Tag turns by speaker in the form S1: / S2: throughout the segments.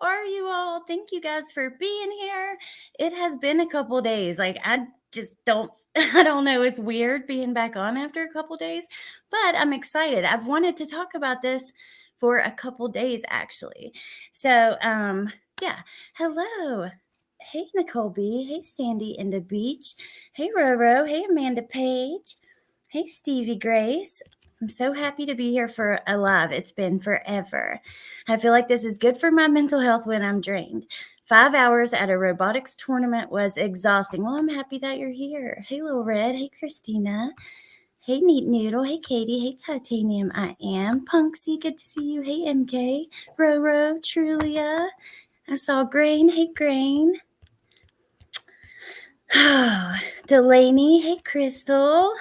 S1: are you all? Thank you guys for being here. It has been a couple days. Like, I just don't, I don't know. It's weird being back on after a couple days, but I'm excited. I've wanted to talk about this for a couple days, actually. So, yeah. Hello. Hey, Nicole B. Hey, Sandy in the beach. Hey, Roro. Hey, Amanda Page. Hey, Stevie Grace. I'm so happy to be here for Alive. It's been forever. I feel like this is good for my mental health when I'm drained. 5 hours at a robotics tournament was exhausting. Well, I'm happy that you're here. Hey, Little Red. Hey, Christina. Hey, Neat Noodle. Hey, Katie. Hey, Titanium. I am. Punksy. Good to see you. Hey, MK. Roro. Trulia. I saw Grain. Hey, Grain. Oh, Delaney. Hey, Crystal.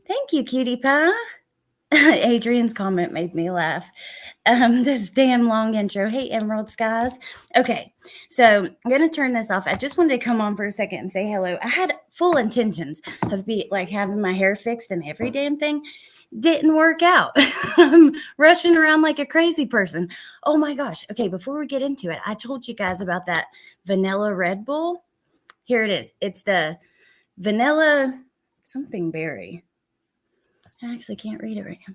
S1: Thank you, cutie pie. Adrian's comment made me laugh. This damn long intro. Hey, Emerald Skies. Okay, so I'm gonna turn this off. I just wanted to come on for a second and say hello. I had full intentions of having my hair fixed and every damn thing. Didn't work out. I'm rushing around like a crazy person. Oh my gosh. Okay, before we get into it, I told you guys about that vanilla Red Bull. Here it is. It's the vanilla something berry. I actually can't read it right now.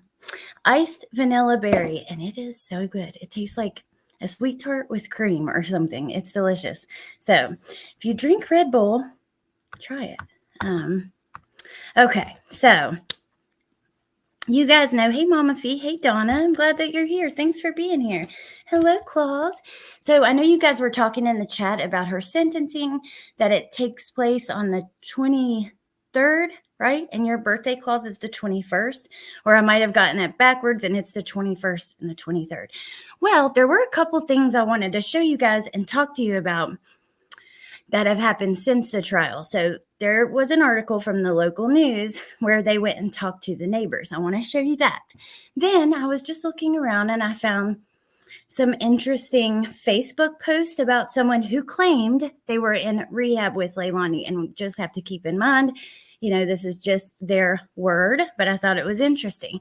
S1: Iced vanilla berry, and it is so good. It tastes like a sweet tart with cream or something. It's delicious. So if you drink Red Bull, try it. Okay, so you guys know, hey Mama Fee, hey Donna, I'm glad that you're here. Thanks for being here. Hello, Claus. So I know you guys were talking in the chat about her sentencing, that it takes place on the 23rd, right? And your birthday, Claus, is the 21st, or I might have gotten it backwards and it's the 21st and the 23rd. Well, there were a couple things I wanted to show you guys and talk to you about that have happened since the trial. So there was an article from the local news where they went and talked to the neighbors. I want to show you that. Then I was just looking around and I found some interesting Facebook posts about someone who claimed they were in rehab with Leilani. And just have to keep in mind, this is just their word, but I thought it was interesting.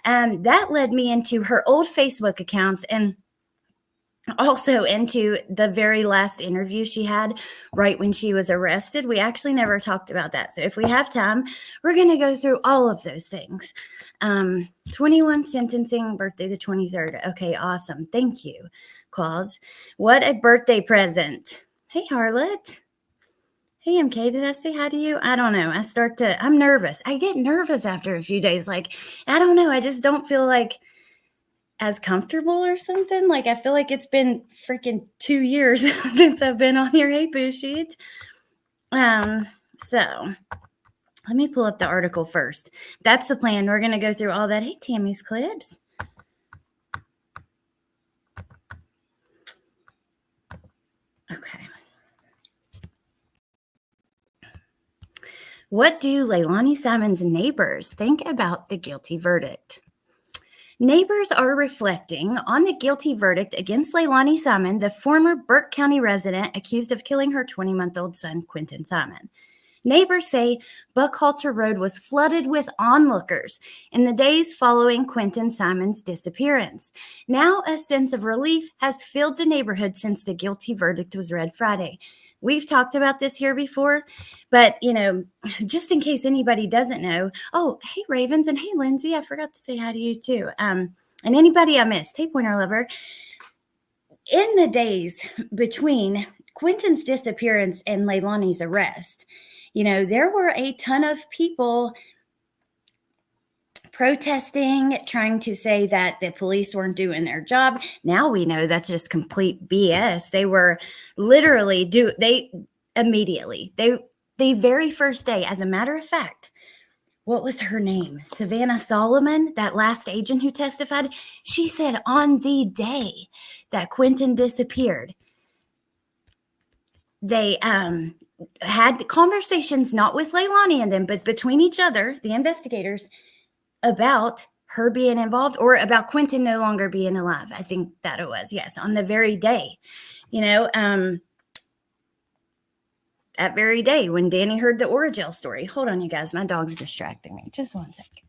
S1: That led me into her old Facebook accounts and also into the very last interview she had right when she was arrested. We actually never talked about that. So if we have time, we're going to go through all of those things. 21 sentencing, birthday the 23rd. Okay, awesome. Thank you, Claus. What a birthday present. Hey, Harlot. Hey, MK, did I say hi to you? I don't know. I'm nervous. I get nervous after a few days. I don't know. I just don't feel as comfortable or something. I feel like it's been freaking 2 years since I've been on your Hey Boo sheet. So let me pull up the article first. That's the plan. We're going to go through all that. Hey, Tammy's Clips. Okay. What do Leilani Simon's neighbors think about the guilty verdict? Neighbors are reflecting on the guilty verdict against Leilani Simon, the former Burke County resident accused of killing her 20-month-old son, Quentin Simon. Neighbors say Buckhalter Road was flooded with onlookers in the days following Quentin Simon's disappearance. Now, a sense of relief has filled the neighborhood since the guilty verdict was read Friday. We've talked about this here before, but, just in case anybody doesn't know, oh, hey, Ravens, and hey, Lindsay, I forgot to say hi to you too. And anybody I missed, hey, Pointer Lover. In the days between Quentin's disappearance and Leilani's arrest, there were a ton of people protesting, trying to say that the police weren't doing their job. Now we know that's just complete BS. They were literally the very first day, as a matter of fact, what was her name? Savannah Solomon, that last agent who testified, she said on the day that Quentin disappeared, they had conversations, not with Leilani and them, but between each other, the investigators, about her being involved or about Quentin no longer being alive. I think that it was, yes, on the very day, that very day when Danny heard the Origel story. Hold on, you guys, my dog's distracting me. Just one second.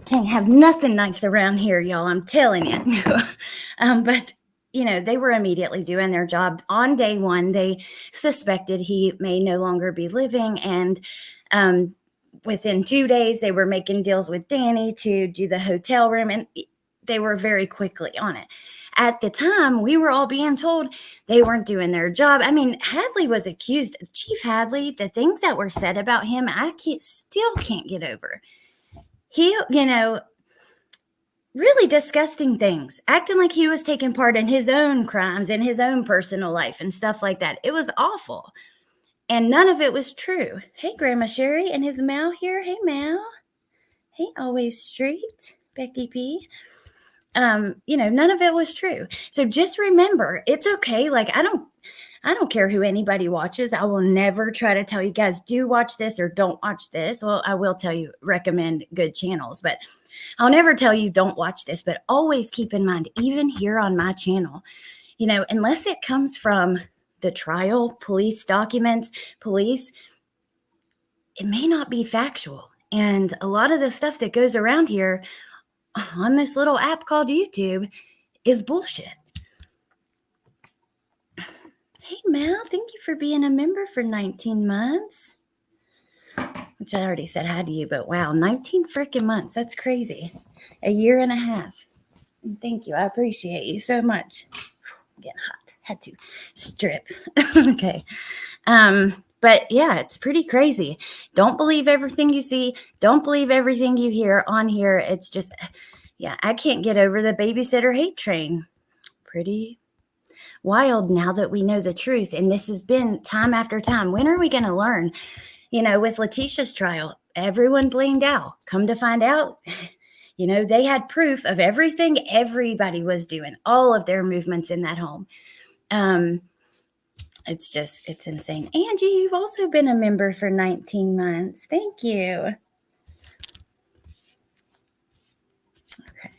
S1: Can't have nothing nice around here, y'all. I'm telling you. But they were immediately doing their job. On day one, they suspected he may no longer be living, and within 2 days, they were making deals with Danny to do the hotel room, and they were very quickly on it. At the time, we were all being told they weren't doing their job. I mean, Hadley was accused. Chief Hadley, the things that were said about him, I still can't get over. He, really disgusting things, acting like he was taking part in his own crimes and his own personal life and stuff like that. It was awful. And none of it was true. Hey, Grandma Sherry and his Mal here. Hey, Mal. Hey, Always Street. Becky P. None of it was true. So just remember, it's okay. Like, I don't care who anybody watches. I will never try to tell you guys, do watch this or don't watch this. Well, I will tell you, recommend good channels, but I'll never tell you don't watch this. But always keep in mind, even here on my channel, unless it comes from the trial, police documents, it may not be factual. And a lot of the stuff that goes around here on this little app called YouTube is bullshit. Hey, Mal, thank you for being a member for 19 months. Which I already said hi to you, but wow, 19 freaking months. That's crazy. A year and a half. And thank you. I appreciate you so much. I'm getting hot. Had to strip. Okay. But yeah, it's pretty crazy. Don't believe everything you see. Don't believe everything you hear on here. It's just, yeah, I can't get over the babysitter hate train. Pretty wild now that we know the truth. And this has been time after time. When are we going to learn? With Letitia's trial, everyone blamed Al. Come to find out, they had proof of everything everybody was doing, all of their movements in that home. It's insane. Angie, you've also been a member for 19 months. Thank you. Okay.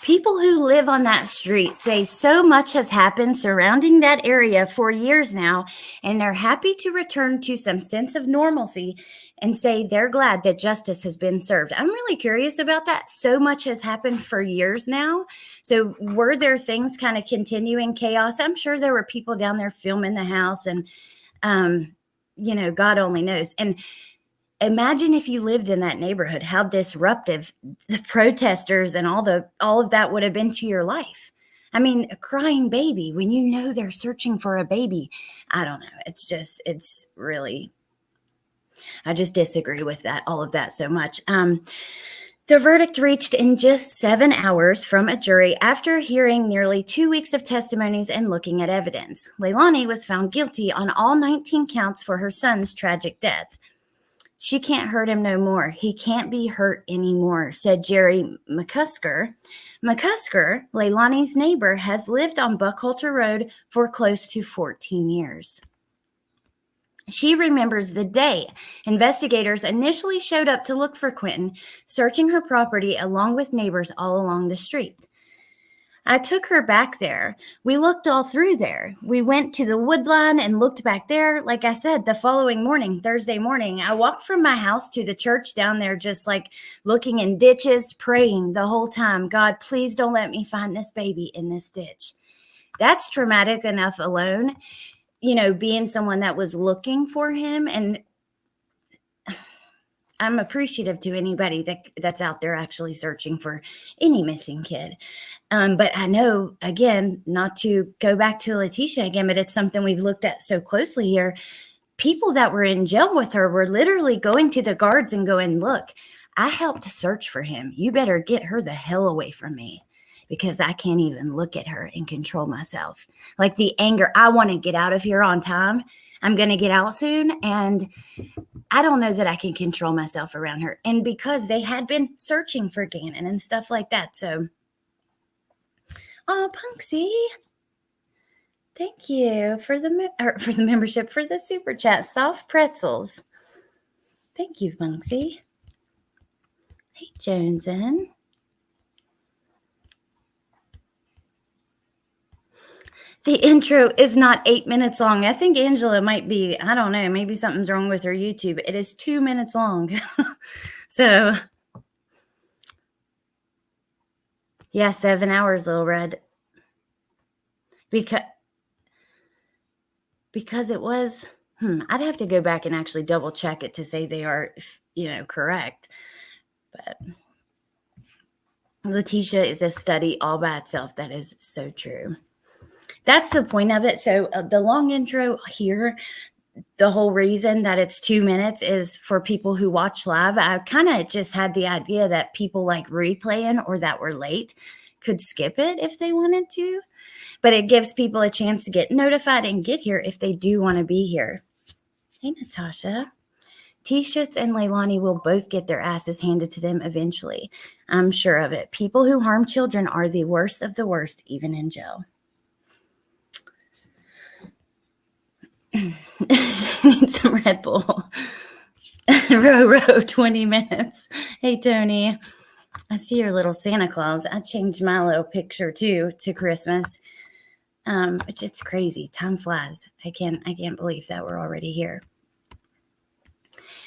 S1: People who live on that street say so much has happened surrounding that area for years now, and they're happy to return to some sense of normalcy and say they're glad that justice has been served. I'm really curious about that. So much has happened for years now. So were there things kind of continuing chaos? I'm sure there were people down there filming the house, and, God only knows. And imagine if you lived in that neighborhood, how disruptive the protesters and all of that would have been to your life. I mean, a crying baby when they're searching for a baby. I don't know. It's really, I just disagree with all of that so much. The verdict reached in just 7 hours from a jury after hearing nearly 2 weeks of testimonies and looking at evidence. Leilani was found guilty on all 19 counts for her son's tragic death. She can't hurt him no more. He can't be hurt anymore, said Jerry McCusker. McCusker, Leilani's neighbor, has lived on Buckhalter Road for close to 14 years. She remembers the day investigators initially showed up to look for Quentin, searching her property along with neighbors all along the street. I took her back there. We looked all through there. We went to the wood line and looked back there. Like I said, the following morning, Thursday morning, I walked from my house to the church down there, just like looking in ditches, praying the whole time. God, please don't let me find this baby in this ditch. That's traumatic enough alone, being someone that was looking for him. And I'm appreciative to anybody that's out there actually searching for any missing kid. But I know, again, not to go back to Letitia again, but it's something we've looked at so closely here. People that were in jail with her were literally going to the guards and going, look, I helped search for him. You better get her the hell away from me, because I can't even look at her and control myself. Like the anger, I want to get out of here on time. I'm going to get out soon. And I don't know that I can control myself around her. And because they had been searching for Gannon and stuff like that. So, oh, Punksy, thank you for the membership, for the super chat. Soft pretzels. Thank you, Punksy. Hey, Jonesin. The intro is not 8 minutes long. I think Angela might be, I don't know, maybe something's wrong with her YouTube. It is 2 minutes long. So, yeah, 7 hours, Little Red. Because it was, I'd have to go back and actually double check it to say they are, correct. But Letitia is a study all by itself. That is so true. That's the point of it. So the long intro here, the whole reason that it's 2 minutes is for people who watch live. I kind of just had the idea that people like replaying or that were late could skip it if they wanted to. But it gives people a chance to get notified and get here if they do want to be here. Hey, Natasha. T-Shits and Leilani will both get their asses handed to them eventually. I'm sure of it. People who harm children are the worst of the worst, even in jail. She needs some Red Bull. row, 20 minutes. Hey, Tony. I see your little Santa Claus. I changed my little picture, too, to Christmas. Which it's crazy. Time flies. I can't believe that we're already here.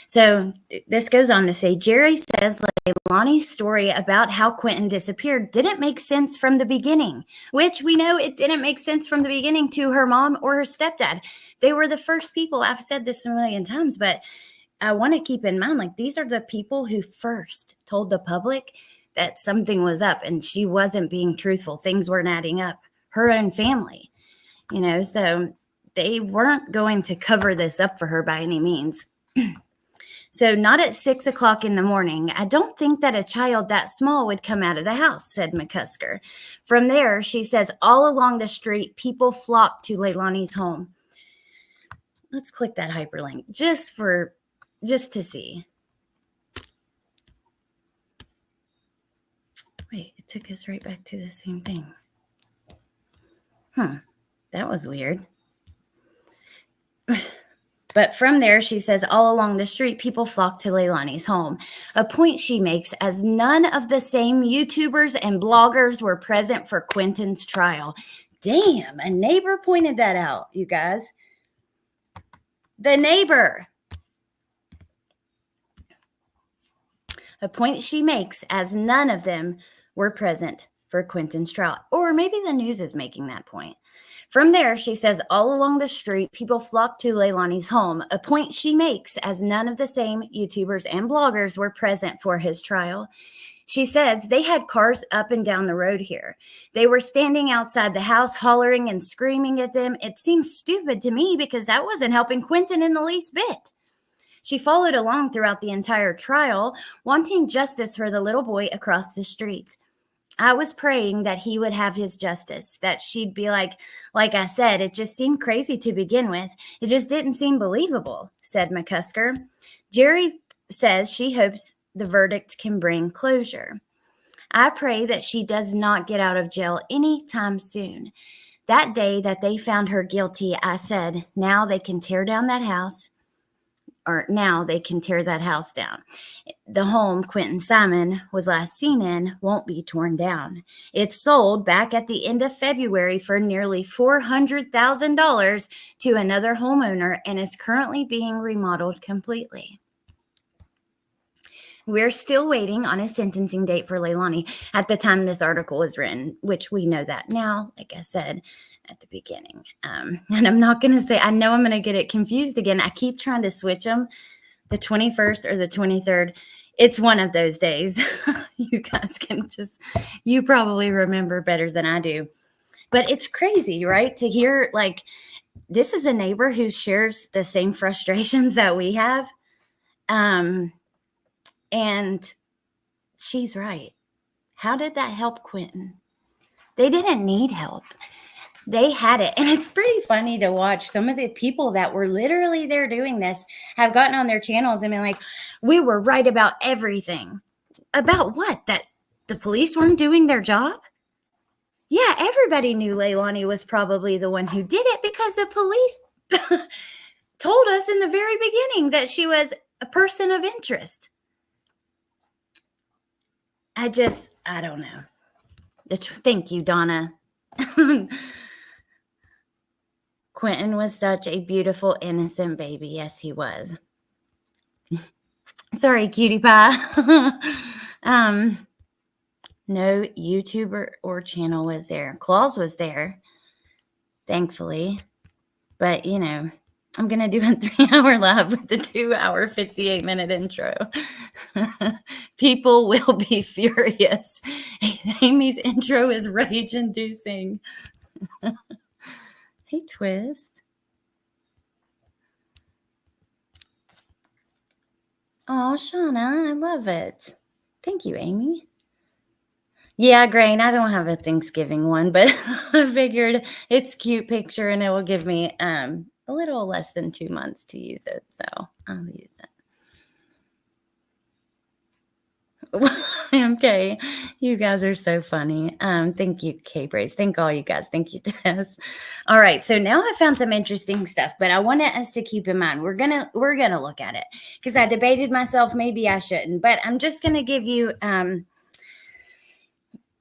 S1: So this goes on to say, Jerry says Leilani's story about how Quentin disappeared didn't make sense from the beginning, which we know it didn't make sense from the beginning to her mom or her stepdad. They were the first people. I've said this a million times, but I want to keep in mind, like, these are the people who first told the public that something was up and she wasn't being truthful. Things weren't adding up. Her own family, so they weren't going to cover this up for her by any means. So not at 6 o'clock in the morning. I don't think that a child that small would come out of the house, said McCusker. From there, she says, all along the street, people flocked to Leilani's home. Let's click that hyperlink just to see. Wait, it took us right back to the same thing. That was weird. But from there, she says, all along the street, people flocked to Leilani's home, a point she makes as none of the same YouTubers and bloggers were present for Quentin's trial. Damn, a neighbor pointed that out, you guys. The neighbor. A point she makes as none of them were present for Quentin's trial. Or maybe the news is making that point. From there, she says, all along the street, people flocked to Leilani's home, a point she makes as none of the same YouTubers and bloggers were present for his trial. She says they had cars up and down the road here. They were standing outside the house, hollering and screaming at them. It seems stupid to me because that wasn't helping Quentin in the least bit. She followed along throughout the entire trial, wanting justice for the little boy across the street. I was praying that he would have his justice, that she'd be like I said, it just seemed crazy to begin with. It just didn't seem believable, said McCusker. Jerry says she hopes the verdict can bring closure. I pray that she does not get out of jail anytime soon. That day that they found her guilty, I said, now they can tear down that house. Or now they can tear that house down. The home Quentin Simon was last seen in won't be torn down. It sold back at the end of February for nearly $400,000 to another homeowner and is currently being remodeled completely. We're still waiting on a sentencing date for Leilani at the time this article was written, which we know that now, like I said at the beginning. And I'm not going to say, I know I'm going to get it confused again. I keep trying to switch them, the 21st or the 23rd. It's one of those days. You guys you probably remember better than I do. But it's crazy, right? To hear, like, this is a neighbor who shares the same frustrations that we have. And she's right. How did that help Quentin? They didn't need help. They had it. And it's pretty funny to watch. Some of the people that were literally there doing this have gotten on their channels and been like, we were right about everything. About what? That the police weren't doing their job? Yeah, everybody knew Leilani was probably the one who did it because the police told us in the very beginning that she was a person of interest. I don't know. Thank you, Donna. Quentin was such a beautiful, innocent baby. Yes, he was. Sorry, cutie pie. No YouTuber or channel was there. Claus was there, thankfully. But, you know, I'm going to do a 3-hour live with the 2-hour, 58-minute intro. People will be furious. Amy's intro is rage-inducing. Hey, Twist. Oh, Shauna, I love it. Thank you, Amy. Yeah, Grain, I don't have a Thanksgiving one, but I figured it's a cute picture and it will give me a little less than 2 months to use it. So I'll use it. Okay, you guys are so funny. Thank you, K-Brace. Thank all you guys. Thank you, Tess. All right, so now I found some interesting stuff, but I wanted us to keep in mind we're gonna look at it because I debated myself. Maybe I shouldn't, but I'm just gonna give you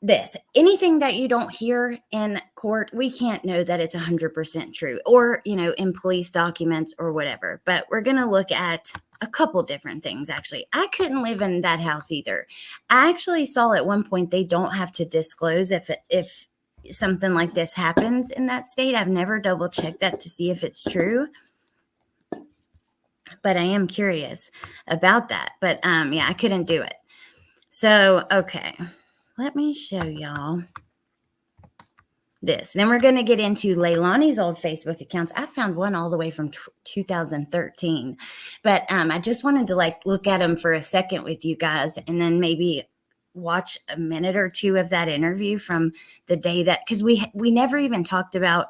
S1: this. Anything that you don't hear in court, we can't know that it's 100% true, or in police documents or whatever. But we're gonna look at a couple different things. Actually, I couldn't live in that house either. I actually saw at one point they don't have to disclose if something like this happens in that state. I've never double checked that to see if it's true, but I am curious about that. But yeah, I couldn't do it. So okay, let me show y'all this. Then we're going to get into Leilani's old Facebook accounts. I found one all the way from 2013, but I just wanted to look at them for a second with you guys, and then maybe watch a minute or two of that interview from the day that, because we never even talked about,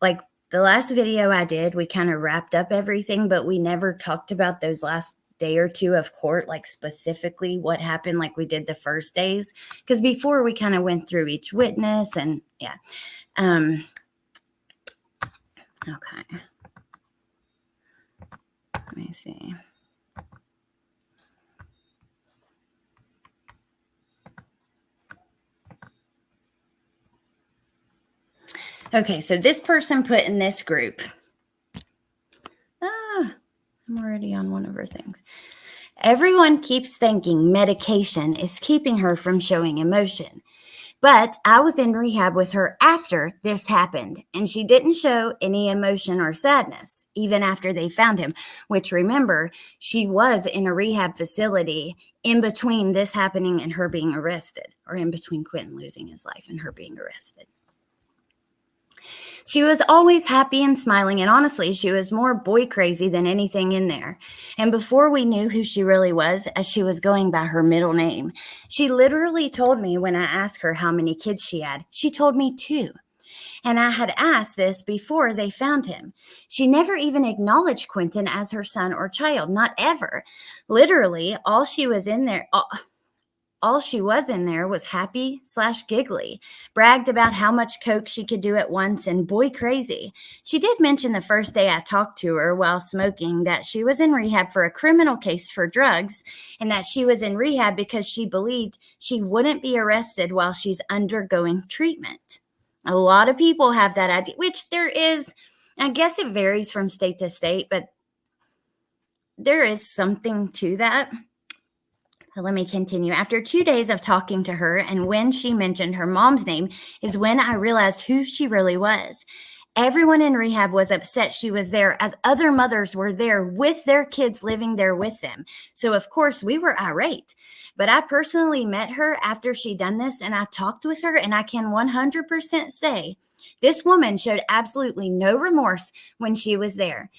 S1: like, the last video I did, we kind of wrapped up everything, but we never talked about those last day or two of court, like specifically what happened like we did the first days, because before we kind of went through each witness and yeah. Okay, let me see. Okay, so this person put in this group, I'm already on one of her things. Everyone keeps thinking medication is keeping her from showing emotion. But I was in rehab with her after this happened, and she didn't show any emotion or sadness, even after they found him, which, remember, she was in a rehab facility in between this happening and her being arrested, or in between Quentin losing his life and her being arrested. She was always happy and smiling, and honestly, she was more boy crazy than anything in there. And before we knew who she really was, as she was going by her middle name, she literally told me when I asked her how many kids she had, she told me 2. And I had asked this before they found him. She never even acknowledged Quentin as her son or child, not ever. Literally, all she was in there was happy/giggly, bragged about how much coke she could do at once, and boy crazy. She did mention the first day I talked to her while smoking that she was in rehab for a criminal case for drugs, and that she was in rehab because she believed she wouldn't be arrested while she's undergoing treatment. A lot of people have that idea, which there is, I guess it varies from state to state, but there is something to that. Let me continue. After 2 days of talking to her, and when she mentioned her mom's name, is when I realized who she really was. Everyone in rehab was upset she was there, as other mothers were there with their kids living there with them. So, of course, we were irate. But I personally met her after she done this, and I talked with her, and I can 100% say this woman showed absolutely no remorse when she was there.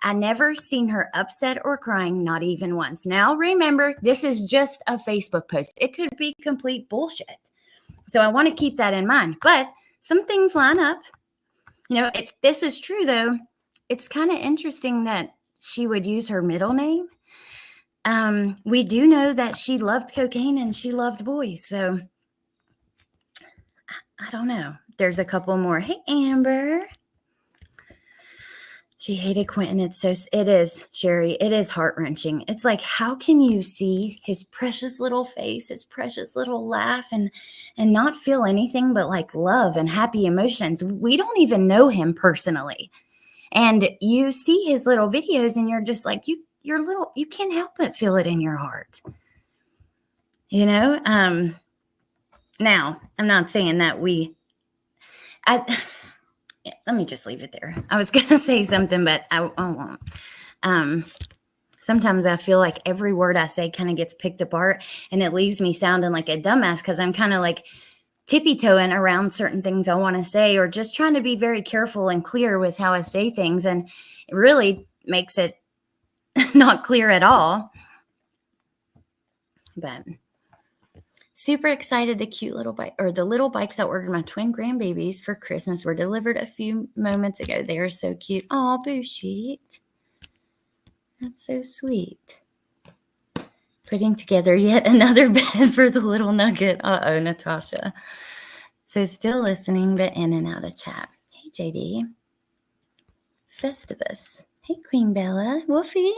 S1: I never seen her upset or crying, not even once. Now, remember, this is just a Facebook post. It could be complete bullshit. So I want to keep that in mind. But some things line up. If this is true, though, it's kind of interesting that she would use her middle name. We do know that she loved cocaine and she loved boys. So I don't know. There's a couple more. Hey, Amber. She hated Quentin. It is, Sherry. It is heart-wrenching. It's like, how can you see his precious little face, his precious little laugh, and not feel anything but like love and happy emotions? We don't even know him personally. And you see his little videos and you're just like, you can't help but feel it in your heart. You know? Now, I'm not saying that let me just leave it there. I was going to say something, but I won't. Sometimes I feel like every word I say kind of gets picked apart and it leaves me sounding like a dumbass because I'm kind of like tippy-toeing around certain things I want to say, or just trying to be very careful and clear with how I say things. And it really makes it not clear at all. But super excited. The cute little bike, or the little bikes I ordered my twin grandbabies for Christmas, were delivered a few moments ago. They are so cute. Oh, Boo Sheet. That's so sweet. Putting together yet another bed for the little nugget. Uh-oh, Natasha. So still listening, but in and out of chat. Hey, JD. Festivus. Hey, Queen Bella. Wolfie.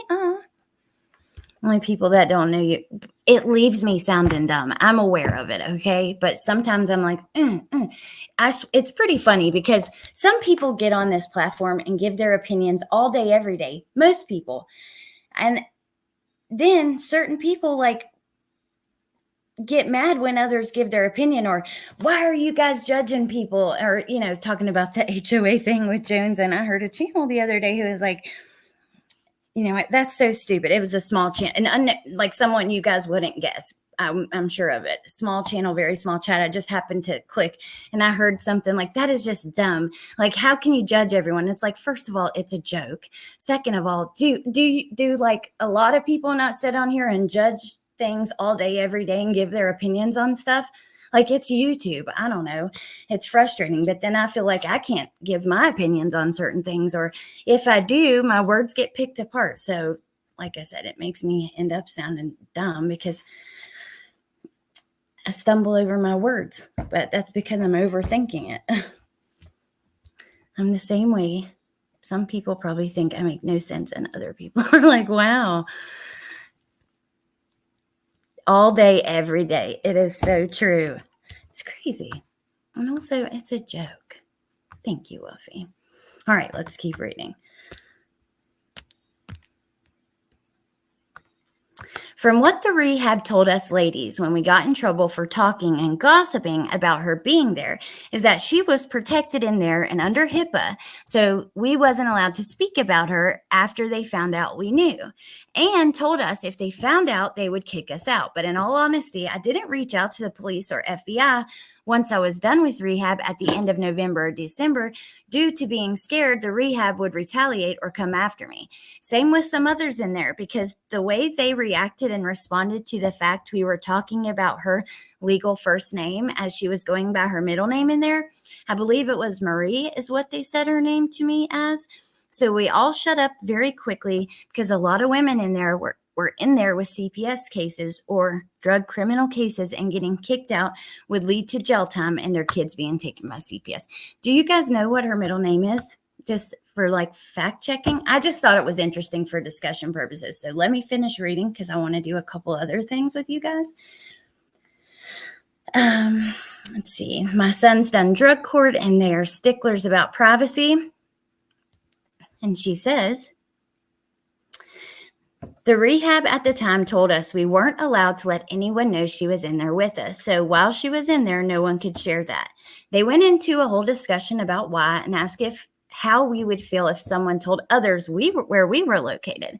S1: Only people that don't know you. It leaves me sounding dumb. I'm aware of it, okay? But sometimes I'm like, it's pretty funny because some people get on this platform and give their opinions all day, every day. Most people. And then certain people like get mad when others give their opinion, or why are you guys judging people, or, you know, talking about the HOA thing with Jones. And I heard a channel the other day who was like, you know, that's so stupid. It was a small channel, and like someone you guys wouldn't guess. I'm sure of it. Small channel, very small chat. I just happened to click and I heard something like, that is just dumb. Like, how can you judge everyone? It's like, first of all, it's a joke. Second of all, do like a lot of people not sit on here and judge things all day, every day, and give their opinions on stuff? Like, it's YouTube. I don't know. It's frustrating. But then I feel like I can't give my opinions on certain things, or if I do, my words get picked apart. So like I said, it makes me end up sounding dumb because I stumble over my words, but that's because I'm overthinking it. I'm the same way. Some people probably think I make no sense, and other people are like, wow. All day, every day. It is so true. It's crazy. And also, it's a joke. Thank you, Wuffy. All right, let's keep reading. From what the rehab told us ladies when we got in trouble for talking and gossiping about her being there, is that she was protected in there and under HIPAA, so we wasn't allowed to speak about her after they found out we knew, and told us if they found out, they would kick us out. But in all honesty, I didn't reach out to the police or FBI once I was done with rehab at the end of November or December, due to being scared the rehab would retaliate or come after me. Same with some others in there, because the way they reacted and responded to the fact we were talking about her legal first name as she was going by her middle name in there, I believe it was Marie is what they said her name to me as. So we all shut up very quickly, because a lot of women in there were in there with CPS cases or drug criminal cases, and getting kicked out would lead to jail time and their kids being taken by CPS. Do you guys know what her middle name is? Just for like fact checking. I just thought it was interesting for discussion purposes. So let me finish reading, because I want to do a couple other things with you guys. Let's see. My son's done drug court and they are sticklers about privacy. And she says, the rehab at the time told us we weren't allowed to let anyone know she was in there with us. So while she was in there, no one could share that. They went into a whole discussion about why and asked how we would feel if someone told others where we were located.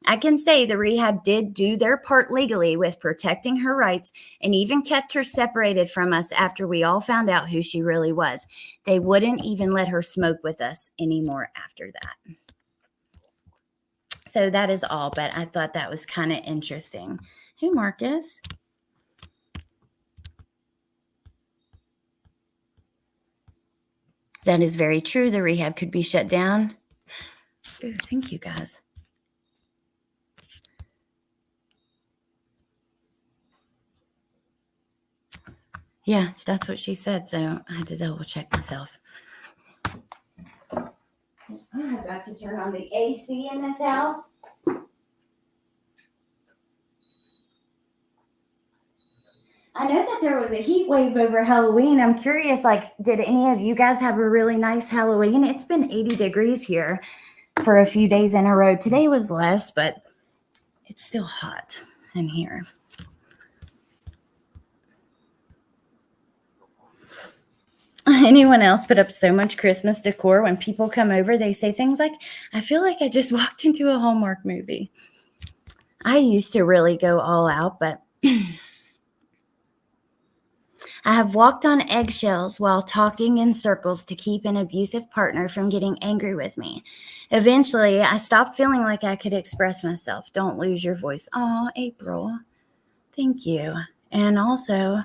S1: I can say the rehab did do their part legally with protecting her rights, and even kept her separated from us after we all found out who she really was. They wouldn't even let her smoke with us anymore after that. So that is all, but I thought that was kind of interesting. Hey, Marcus. That is very true. The rehab could be shut down. Ooh, thank you, guys. Yeah, that's what she said, so I had to double check myself. I've got to turn on the AC in this house. I know that there was a heat wave over Halloween. I'm curious, like, did any of you guys have a really nice Halloween? It's been 80 degrees here for a few days in a row. Today was less, but it's still hot in here. Anyone else put up so much Christmas decor? When people come over, they say things like, I feel like I just walked into a Hallmark movie. I used to really go all out, but I have walked on eggshells while talking in circles to keep an abusive partner from getting angry with me. Eventually, I stopped feeling like I could express myself. Don't lose your voice. Oh, April, thank you. And also,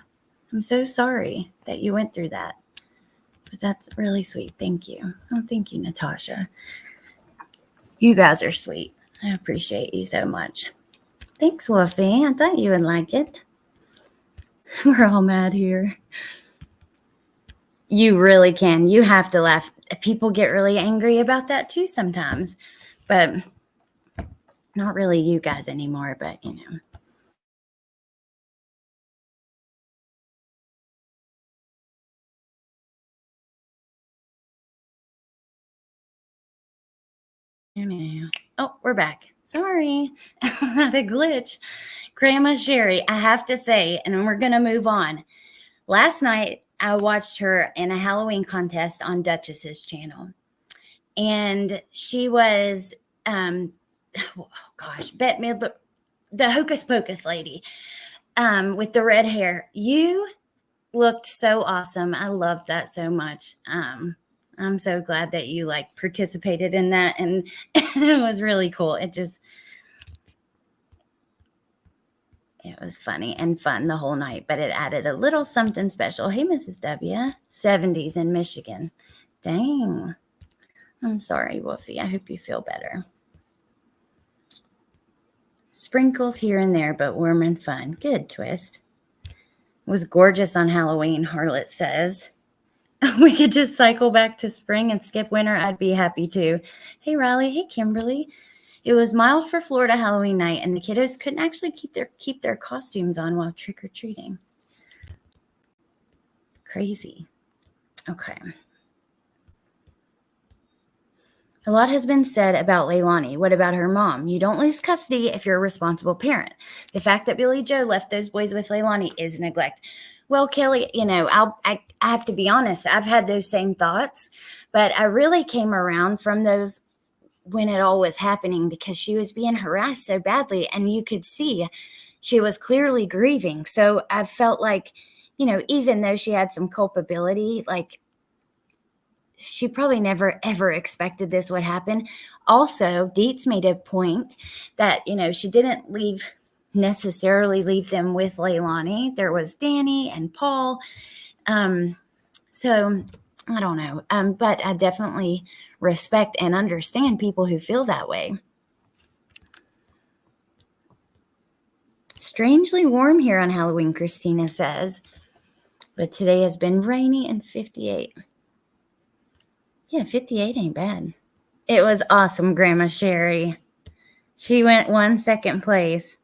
S1: I'm so sorry that you went through that. But that's really sweet. Thank you. Oh, thank you, Natasha. You guys are sweet. I appreciate you so much. Thanks, Wolfie. I thought you would like it. We're all mad here. You really can. You have to laugh. People get really angry about that too sometimes. But not really you guys anymore, but you know. Oh, we're back. Sorry. Had a glitch. Grandma Sherry, I have to say, and we're going to move on. Last night, I watched her in a Halloween contest on Duchess's channel. And she was, oh gosh, Bette Midler, the Hocus Pocus lady with the red hair. You looked so awesome. I loved that so much. I'm so glad that you like participated in that, and it was really cool. It was funny and fun the whole night, but it added a little something special. Hey, Mrs. W, 70s in Michigan. Dang. I'm sorry, Wolfie. I hope you feel better. Sprinkles here and there, but warm and fun. Good, Twist. It was gorgeous on Halloween, Harlot says. We could just cycle back to spring and skip winter. I'd be happy to. Hey, Riley. Hey, Kimberly. It was mild for Florida Halloween night, and the kiddos couldn't actually keep their costumes on while trick-or-treating. Crazy. Okay. A lot has been said about Leilani. What about her mom? You don't lose custody if you're a responsible parent. The fact that Billy Joe left those boys with Leilani is neglect. Well, Kelly, you know, I have to be honest. I've had those same thoughts, but I really came around from those when it all was happening because she was being harassed so badly, and you could see she was clearly grieving. So I felt like, you know, even though she had some culpability, like she probably never ever expected this would happen. Also, Dietz made a point that, you know, she didn't necessarily leave them with Leilani. There was Danny and Paul. So I don't know. But I definitely respect and understand people who feel that way. Strangely warm here on Halloween, Christina says. But today has been rainy and 58. Yeah, 58 ain't bad. It was awesome, Grandma Sherry. She went 2nd place.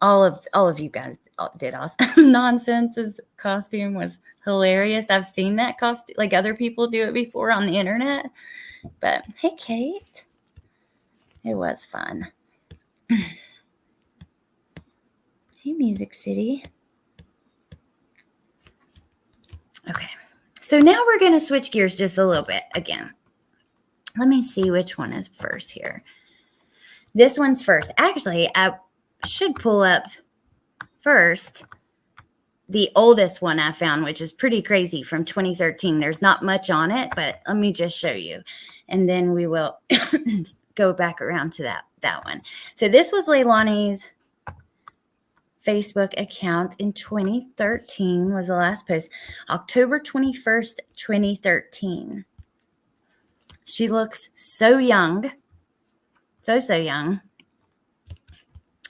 S1: All of you guys did awesome. Nonsense's costume was hilarious. I've seen that costume, like other people do it before on the internet. But hey, Kate. It was fun. Hey, Music City. Okay. So now we're going to switch gears just a little bit again. Let me see which one is first here. This one's first. Actually, I should pull up first the oldest one I found, which is pretty crazy, from 2013. There's not much on it, but let me just show you. And then we will go back around to that one. So this was Leilani's Facebook account in 2013 was the last post. October 21st, 2013. She looks so young. So young.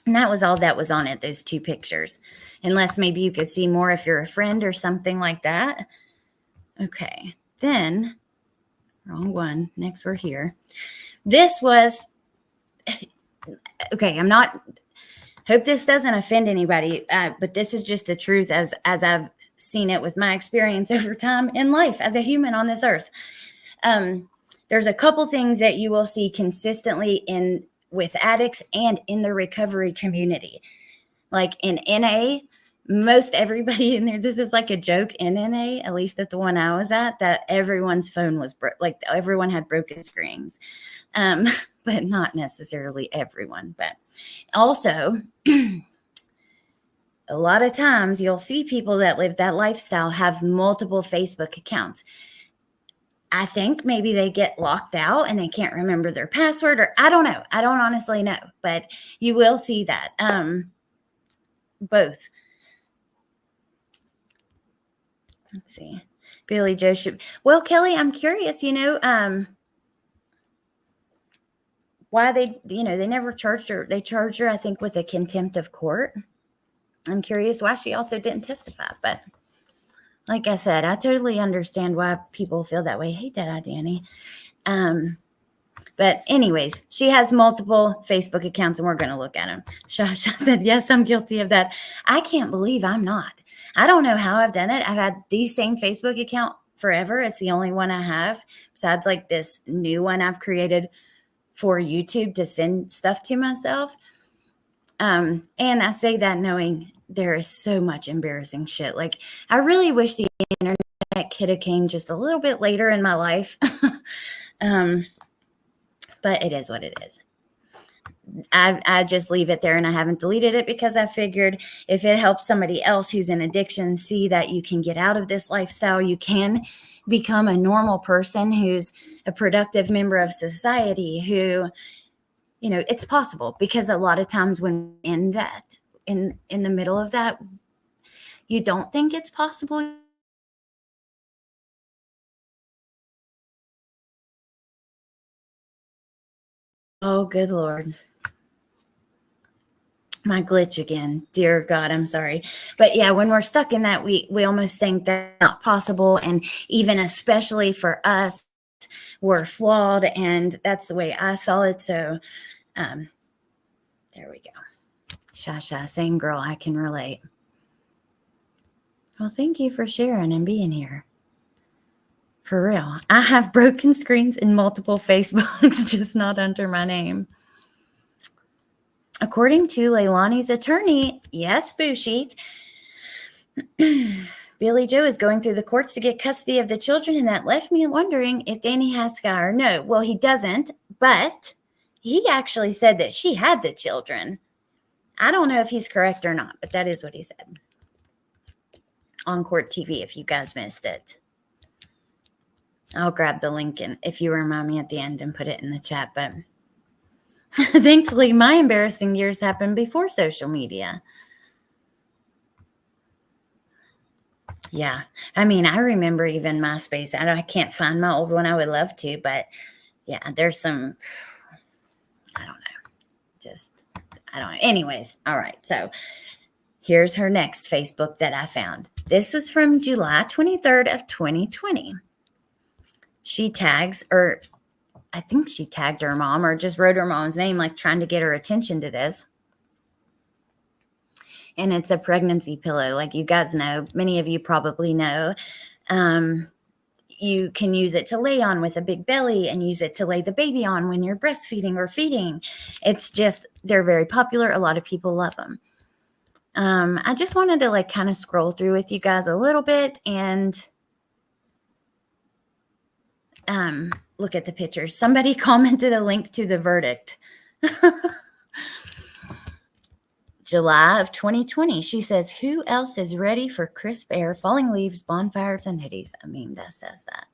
S1: And that was all that was on it, those 2 pictures. Unless maybe you could see more if you're a friend or something like that. Okay. Then Wrong one. Next, we're here. This was, okay, hope this doesn't offend anybody, but this is just the truth as I've seen it with my experience over time in life as a human on this earth. There's a couple things that you will see consistently with addicts and in the recovery community. Like in NA, most everybody in there, this is like a joke in NA, at least at the one I was at, that everyone's phone was like everyone had broken screens. But not necessarily everyone. But also, a lot of times you'll see people that live that lifestyle have multiple Facebook accounts. I think maybe they get locked out and they can't remember their password, or I don't know. I don't honestly know, but you will see that. Both. Let's see. Billy Joe should. Well, Kelly, I'm curious, why they never charged her. They charged her, I think, with a contempt of court. I'm curious why she also didn't testify. But like I said, I totally understand why people feel that way. Hey, Dada Danny. But anyways, she has multiple Facebook accounts and we're going to look at them. Shasha said, yes, I'm guilty of that. I can't believe I'm not. I don't know how I've done it. I've had the same Facebook account forever. It's the only one I have, besides like this new one I've created for YouTube to send stuff to myself. And I say that knowing there is so much embarrassing shit. Like, I really wish the internet could have came just a little bit later in my life. But it is what it is. I just leave it there and I haven't deleted it because I figured if it helps somebody else who's in addiction see that you can get out of this lifestyle, you can become a normal person who's a productive member of society who, it's possible, because a lot of times when in the middle of that, you don't think it's possible. Oh, good Lord. My glitch again. Dear God, I'm sorry. But yeah, when we're stuck in that, we almost think that's not possible. And even especially for us, we're flawed. And that's the way I saw it. So there we go. Shasha, same girl, I can relate. Well, thank you for sharing and being here. For real. I have broken screens in multiple Facebooks, just not under my name. According to Leilani's attorney, yes, Boo Sheet, Billy Joe is going through the courts to get custody of the children, and that left me wondering if Danny has Sky or no. Well, he doesn't, but he actually said that she had the children. I don't know if he's correct or not, but that is what he said on Court TV, if you guys missed it. I'll grab the link and if you remind me at the end and put it in the chat, but thankfully, my embarrassing years happened before social media. Yeah. I mean, I remember even MySpace. I can't find my old one. I would love to, but yeah, there's some, I don't know. I don't know. Anyways. All right. So here's her next Facebook that I found. This was from July 23rd of 2020. She tags, or I think she tagged her mom or just wrote her mom's name, like trying to get her attention to this. And it's a pregnancy pillow. Like you guys know, many of you probably know, you can use it to lay on with a big belly and use it to lay the baby on when you're breastfeeding or feeding. It's just, they're very popular. A lot of people love them. I just wanted to like kind of scroll through with you guys a little bit and look at the pictures. Somebody commented a link to the verdict. July of 2020. She says, who else is ready for crisp air, falling leaves, bonfires, and hoodies? I mean, that says that.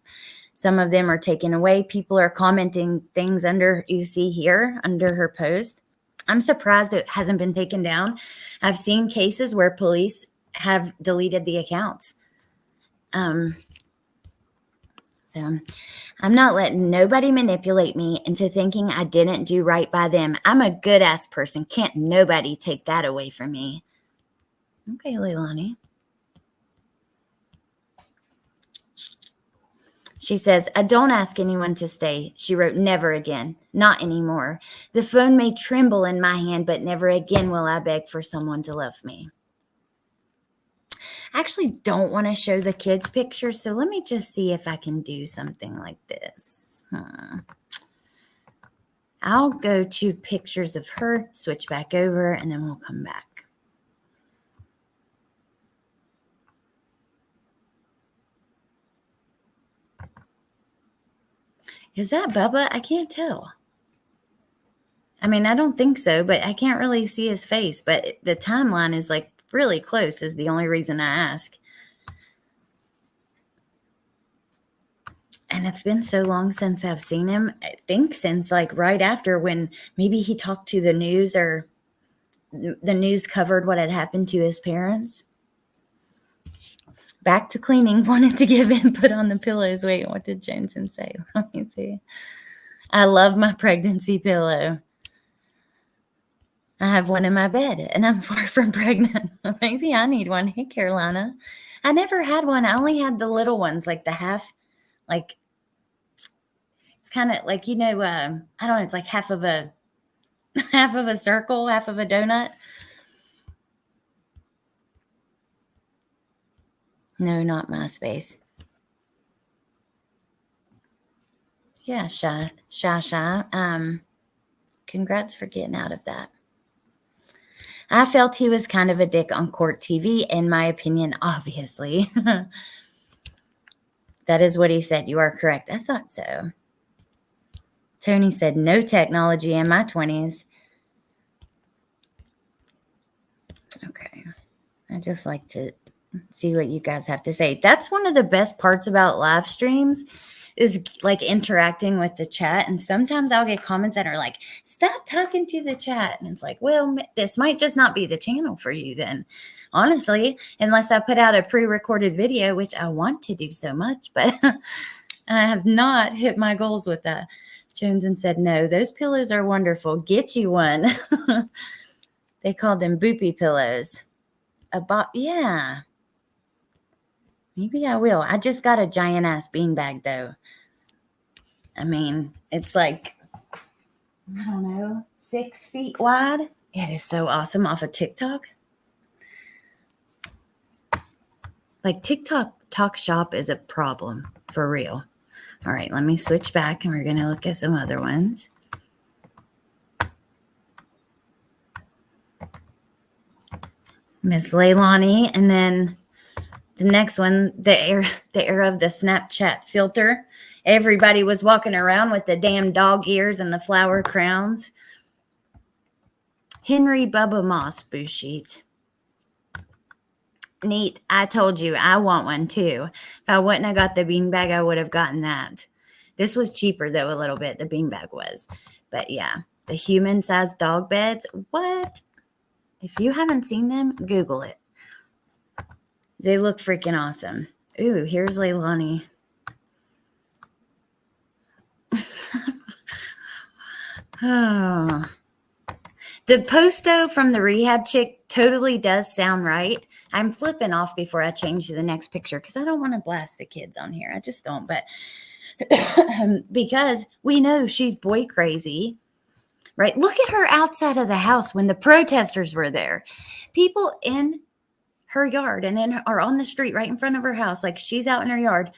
S1: Some of them are taken away. People are commenting things under, you see here, under her post. I'm surprised it hasn't been taken down. I've seen cases where police have deleted the accounts. So I'm not letting nobody manipulate me into thinking I didn't do right by them. I'm a good ass person. Can't nobody take that away from me. Okay, Leilani. She says, I don't ask anyone to stay. She wrote, never again. Not anymore. The phone may tremble in my hand, but never again will I beg for someone to love me. I actually don't want to show the kids' pictures, so let me just see if I can do something like this. I'll go to pictures of her, switch back over, and then we'll come back. Is that Bubba? I can't tell. I mean, I don't think so, but I can't really see his face. But the timeline is like really close is the only reason I ask. And it's been so long since I've seen him. I think since like right after when maybe he talked to the news or the news covered what had happened to his parents. Back to cleaning. Wanted to give input on the pillows. Wait, what did Johnson say? Let me see. I love my pregnancy pillow. I have one in my bed, and I'm far from pregnant. Maybe I need one. Hey, Carolina. I never had one. I only had the little ones, like the half, like, it's kind of like, I don't know, it's like half of a circle, half of a donut. No, not MySpace. Yeah, Shy. Congrats for getting out of that. I felt he was kind of a dick on court TV, in my opinion, obviously. That is what he said. You are correct. I thought so. Tony said, no technology in my 20s. Okay. I just like to see what you guys have to say. That's one of the best parts about live streams is like interacting with the chat. And sometimes I'll get comments that are like, stop talking to the chat. And it's like, well, this might just not be the channel for you then. Honestly, unless I put out a pre-recorded video, which I want to do so much, but I have not hit my goals with that. Joneson said, no, those pillows are wonderful. Get you one. They called them boopy pillows. Yeah. Maybe I will. I just got a giant ass beanbag though. I mean, it's like, I don't know, 6 feet wide. It is so awesome off of TikTok. Like TikTok Talk Shop is a problem for real. All right, let me switch back and we're going to look at some other ones. Miss Leilani, and then the next one, the era of the Snapchat filter. Everybody was walking around with the damn dog ears and the flower crowns. Henry Bubba Moss boo sheet. Neat. I told you I want one too. If I wouldn't have got the beanbag, I would have gotten that. This was cheaper though a little bit. The beanbag was. But yeah, the human-sized dog beds. What? If you haven't seen them, Google it. They look freaking awesome. Ooh, here's Leilani. Oh. The posto from the rehab chick totally does sound right. I'm flipping off before I change to the next picture because I don't want to blast the kids on here. I just don't. But because we know she's boy crazy, right? Look at her outside of the house when the protesters were there. People in her yard and are on the street right in front of her house. Like she's out in her yard.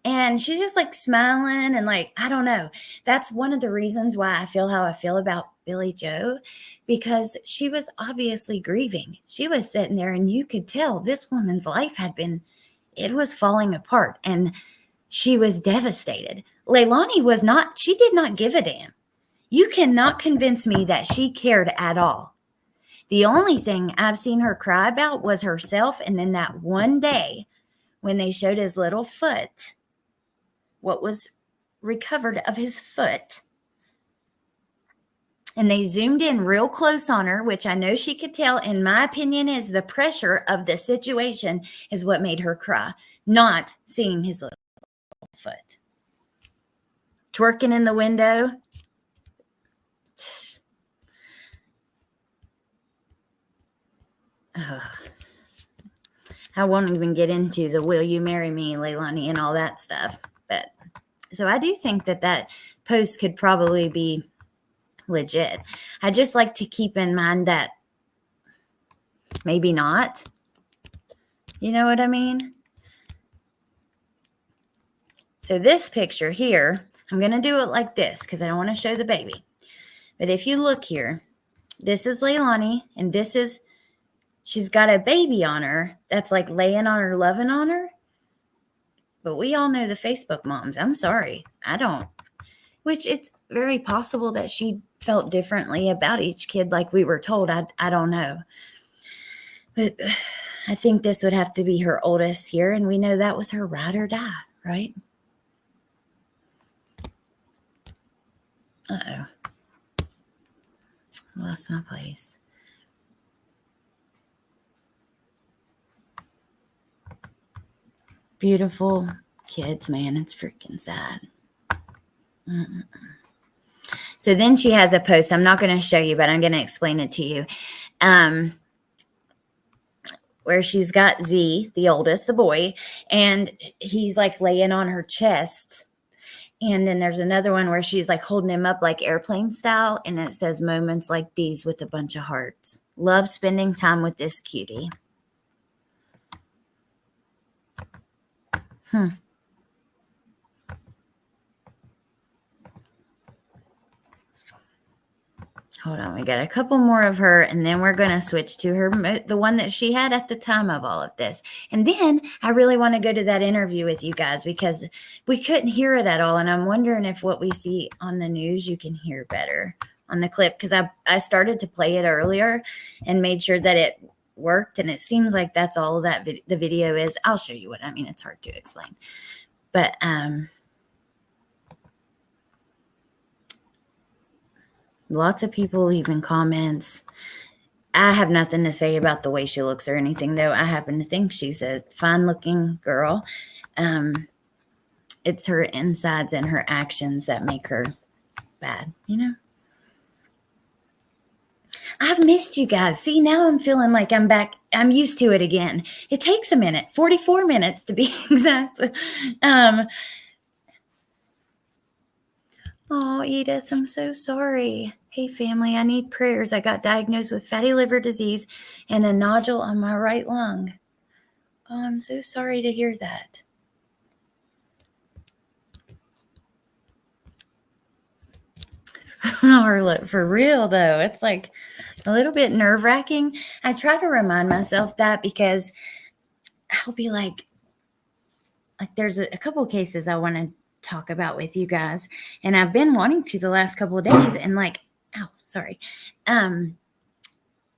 S1: And she's just like smiling and like, I don't know. That's one of the reasons why I feel how I feel about Billie Joe, because she was obviously grieving. She was sitting there and you could tell this woman's life it was falling apart and she was devastated. Leilani she did not give a damn. You cannot convince me that she cared at all. The only thing I've seen her cry about was herself. And then that one day when they showed his little foot, what was recovered of his foot. And they zoomed in real close on her, which I know she could tell, in my opinion, is the pressure of the situation is what made her cry, not seeing his little foot. Twerking in the window. I won't even get into the will you marry me, Leilani, and all that stuff. So I do think that post could probably be legit. I just like to keep in mind that maybe not. You know what I mean? So this picture here, I'm going to do it like this because I don't want to show the baby. But if you look here, this is Leilani, and this is, she's got a baby on her that's like laying on her, loving on her. But we all know the Facebook moms. I'm sorry. I don't. Which it's very possible that she felt differently about each kid like we were told. I don't know. But I think this would have to be her oldest here, and we know that was her ride or die, right? Uh-oh. I lost my place. Beautiful kids, man. It's freaking sad. Mm-mm. So then she has a post. I'm not going to show you, but I'm going to explain it to you. Where she's got Z, the oldest, the boy, and he's like laying on her chest. And then there's another one where she's like holding him up like airplane style. And it says moments like these with a bunch of hearts. Love spending time with this cutie. Hold on, we got a couple more of her, and then we're going to switch to her, the one that she had at the time of all of this. And then I really want to go to that interview with you guys because we couldn't hear it at all. And I'm wondering if what we see on the news, you can hear better on the clip, because I started to play it earlier and made sure that it worked. And it seems like that's all that the video is. I'll show you what I mean. It's hard to explain. But, lots of people leaving comments. I have nothing to say about the way she looks or anything, though. I happen to think she's a fine-looking girl. It's her insides and her actions that make her bad, you know? I've missed you guys. See, now I'm feeling like I'm back. I'm used to it again. It takes a minute, 44 minutes to be exact. Oh, Edith, I'm so sorry. Hey, family, I need prayers. I got diagnosed with fatty liver disease and a nodule on my right lung. Oh, I'm so sorry to hear that. For real, though, it's like a little bit nerve-wracking. I try to remind myself that because I'll be like there's a couple of cases I want to talk about with you guys, and I've been wanting to the last couple of days, and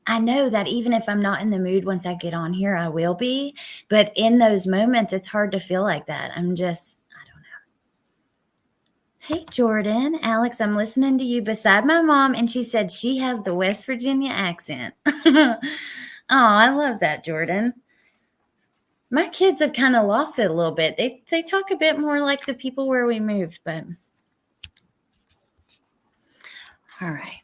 S1: I know that even if I'm not in the mood once I get on here, I will be, but in those moments, it's hard to feel like that. I don't know. Hey, Jordan. Alex, I'm listening to you beside my mom, and she said she has the West Virginia accent. Oh, I love that, Jordan. My kids have kind of lost it a little bit. They talk a bit more like the people where we moved, but all right.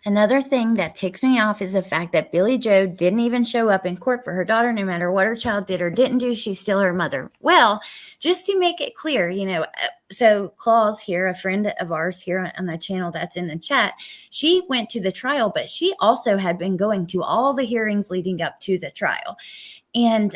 S1: Another thing that ticks me off is the fact that Billie Joe didn't even show up in court for her daughter. No matter what her child did or didn't do, she's still her mother. Well, just to make it clear, so Claus here, a friend of ours here on the channel that's in the chat, she went to the trial, but she also had been going to all the hearings leading up to the trial. And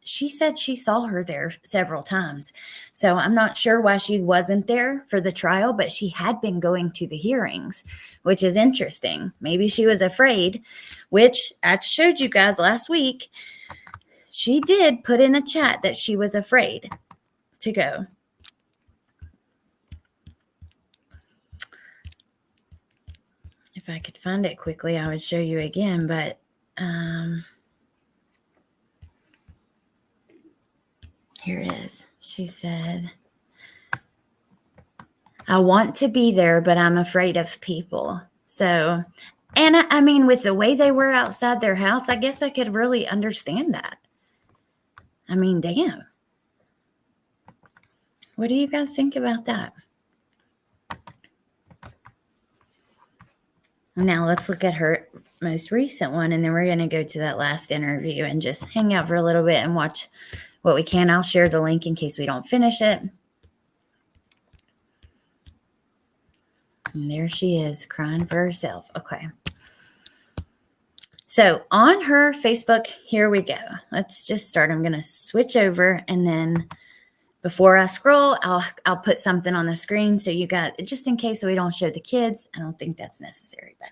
S1: she said she saw her there several times. So I'm not sure why she wasn't there for the trial, but she had been going to the hearings, which is interesting. Maybe she was afraid, which I showed you guys last week. She did put in a chat that she was afraid to go. If I could find it quickly, I would show you again, but here it is. She said, I want to be there, but I'm afraid of people. So, and I mean, with the way they were outside their house, I guess I could really understand that. I mean, damn. What do you guys think about that? Now let's look at her most recent one, and then we're going to go to that last interview and just hang out for a little bit and watch what we can. I'll share the link in case we don't finish it. And there she is, crying for herself. Okay. So on her Facebook, here we go. Let's just start. I'm going to switch over, and then before I scroll, I'll put something on the screen so you got, just in case so we don't show the kids. I don't think that's necessary, but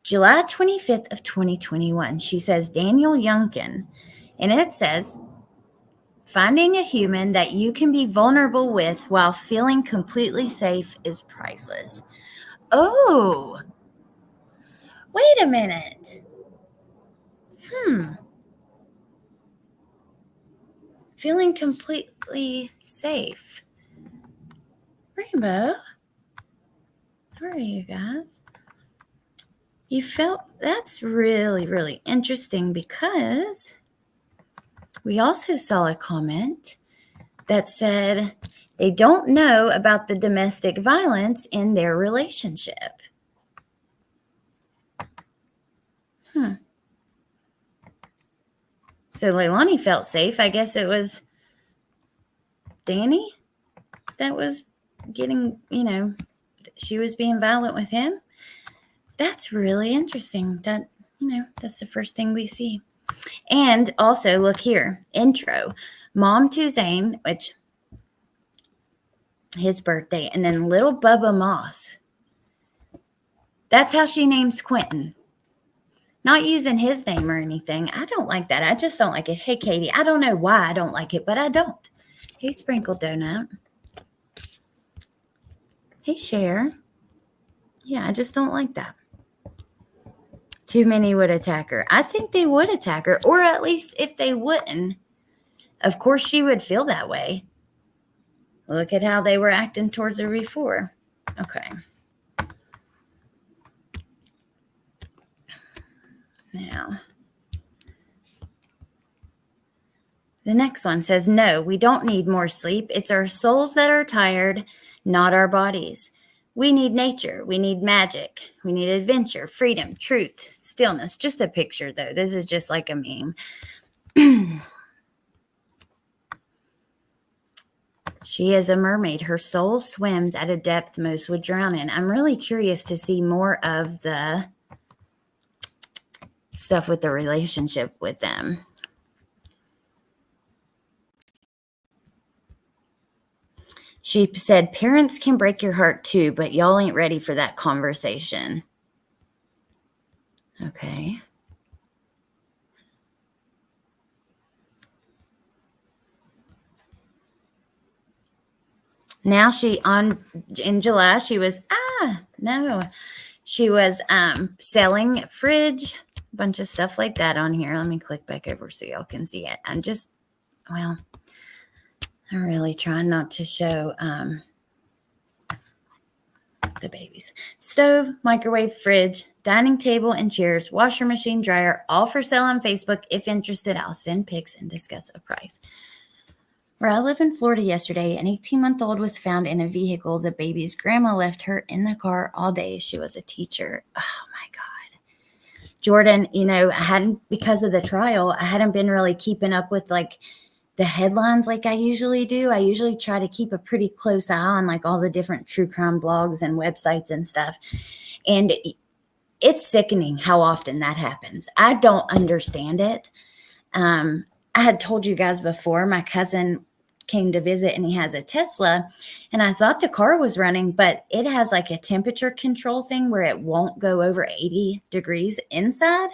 S1: July 25th of 2021, she says, Daniel Youngkin, and it says, finding a human that you can be vulnerable with while feeling completely safe is priceless. Oh, wait a minute. Feeling completely safe. Rainbow, how are you guys? You felt, that's really, really interesting, because we also saw a comment that said they don't know about the domestic violence in their relationship. So Leilani felt safe. I guess it was Danny that was getting, she was being violent with him. That's really interesting. That, that's the first thing we see. And also, look here, intro, Mom to Zane, which his birthday, and then little Bubba Moss. That's how she names Quentin. Not using his name or anything. I don't like that. I just don't like it. Hey, Katie, I don't know why I don't like it, but I don't. Hey, Sprinkled Donut. Hey, Cher. Yeah, I just don't like that. Too many would attack her. I think they would attack her, or at least if they wouldn't, of course she would feel that way. Look at how they were acting towards her before. Okay. Now, the next one says, no, we don't need more sleep. It's our souls that are tired, not our bodies. We need nature. We need magic. We need adventure, freedom, truth, stillness. Just a picture, though. This is just like a meme. She is a mermaid. Her soul swims at a depth most would drown in. I'm really curious to see more of the stuff with the relationship with them. She said, parents can break your heart too, but y'all ain't ready for that conversation. Okay. Now in July, she was, she was selling a fridge, a bunch of stuff like that on here. Let me click back over so y'all can see it. I'm really trying not to show the babies. Stove, microwave, fridge, dining table and chairs, washer machine, dryer, all for sale on Facebook. If interested, I'll send pics and discuss a price. Where I live in Florida yesterday, an 18-month-old was found in a vehicle. The baby's grandma left her in the car all day. She was a teacher. Oh, my God. Jordan, because of the trial, I hadn't been really keeping up with, the headlines like I usually do. I usually try to keep a pretty close eye on, all the different true crime blogs and websites and stuff. And it's sickening how often that happens. I don't understand it. I had told you guys before, my cousin came to visit and he has a Tesla, and I thought the car was running, but it has a temperature control thing where it won't go over 80 degrees inside.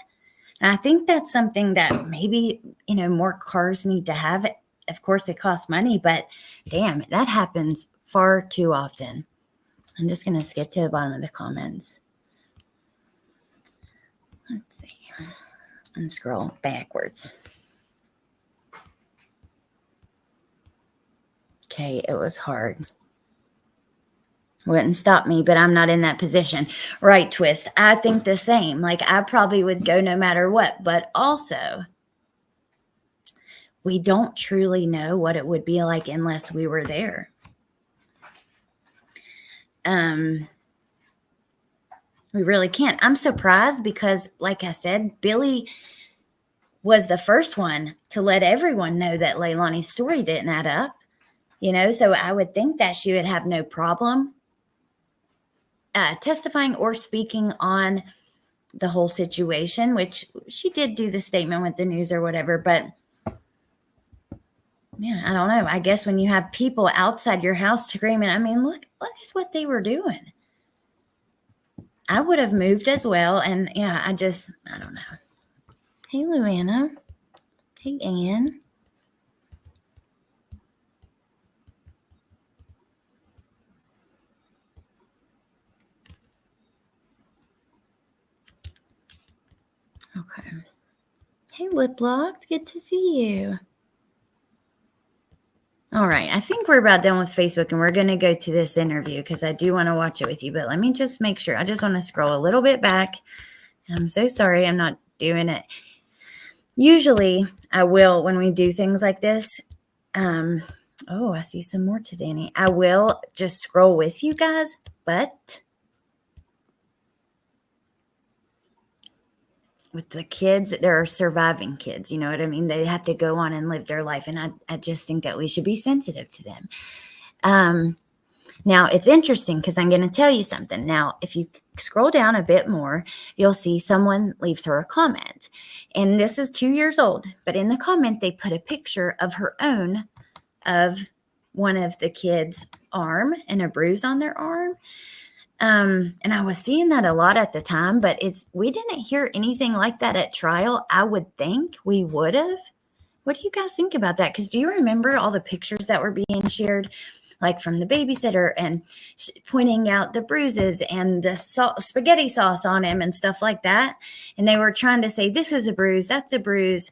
S1: And I think that's something that maybe, more cars need to have. Of course, it costs money, but damn, that happens far too often. I'm just going to skip to the bottom of the comments. Let's see. And scroll backwards. Okay, it was hard. Wouldn't stop me, but I'm not in that position. Right, Twist. I think the same. I probably would go no matter what, but also we don't truly know what it would be like unless we were there. We really can't. I'm surprised because, like I said, Billy was the first one to let everyone know that Leilani's story didn't add up, so I would think that she would have no problem testifying or speaking on the whole situation, which she did do the statement with the news or whatever, but yeah, I don't know. I guess when you have people outside your house screaming, I mean, look at what they were doing. I would have moved as well. And yeah, I don't know. Hey, Luana. Hey, Ann. Okay. Hey, Liplocked. Good to see you. All right. I think we're about done with Facebook, and we're going to go to this interview because I do want to watch it with you. But let me just make sure. I just want to scroll a little bit back. I'm so sorry I'm not doing it. Usually I will when we do things like this. Oh, I see some more to Danny. I will just scroll with you guys, but with the kids, there are surviving kids. You know what I mean? They have to go on and live their life. And I just think that we should be sensitive to them. Now, it's interesting because I'm going to tell you something. Now, if you scroll down a bit more, you'll see someone leaves her a comment. And this is 2 years old. But in the comment, they put a picture of her own of one of the kids' arm and a bruise on their arm. And I was seeing that a lot at the time, but we didn't hear anything like that at trial. I would think we would have. What do you guys think about that? Because do you remember all the pictures that were being shared, like from the babysitter and pointing out the bruises and the spaghetti sauce on him and stuff like that? And they were trying to say, this is a bruise, that's a bruise.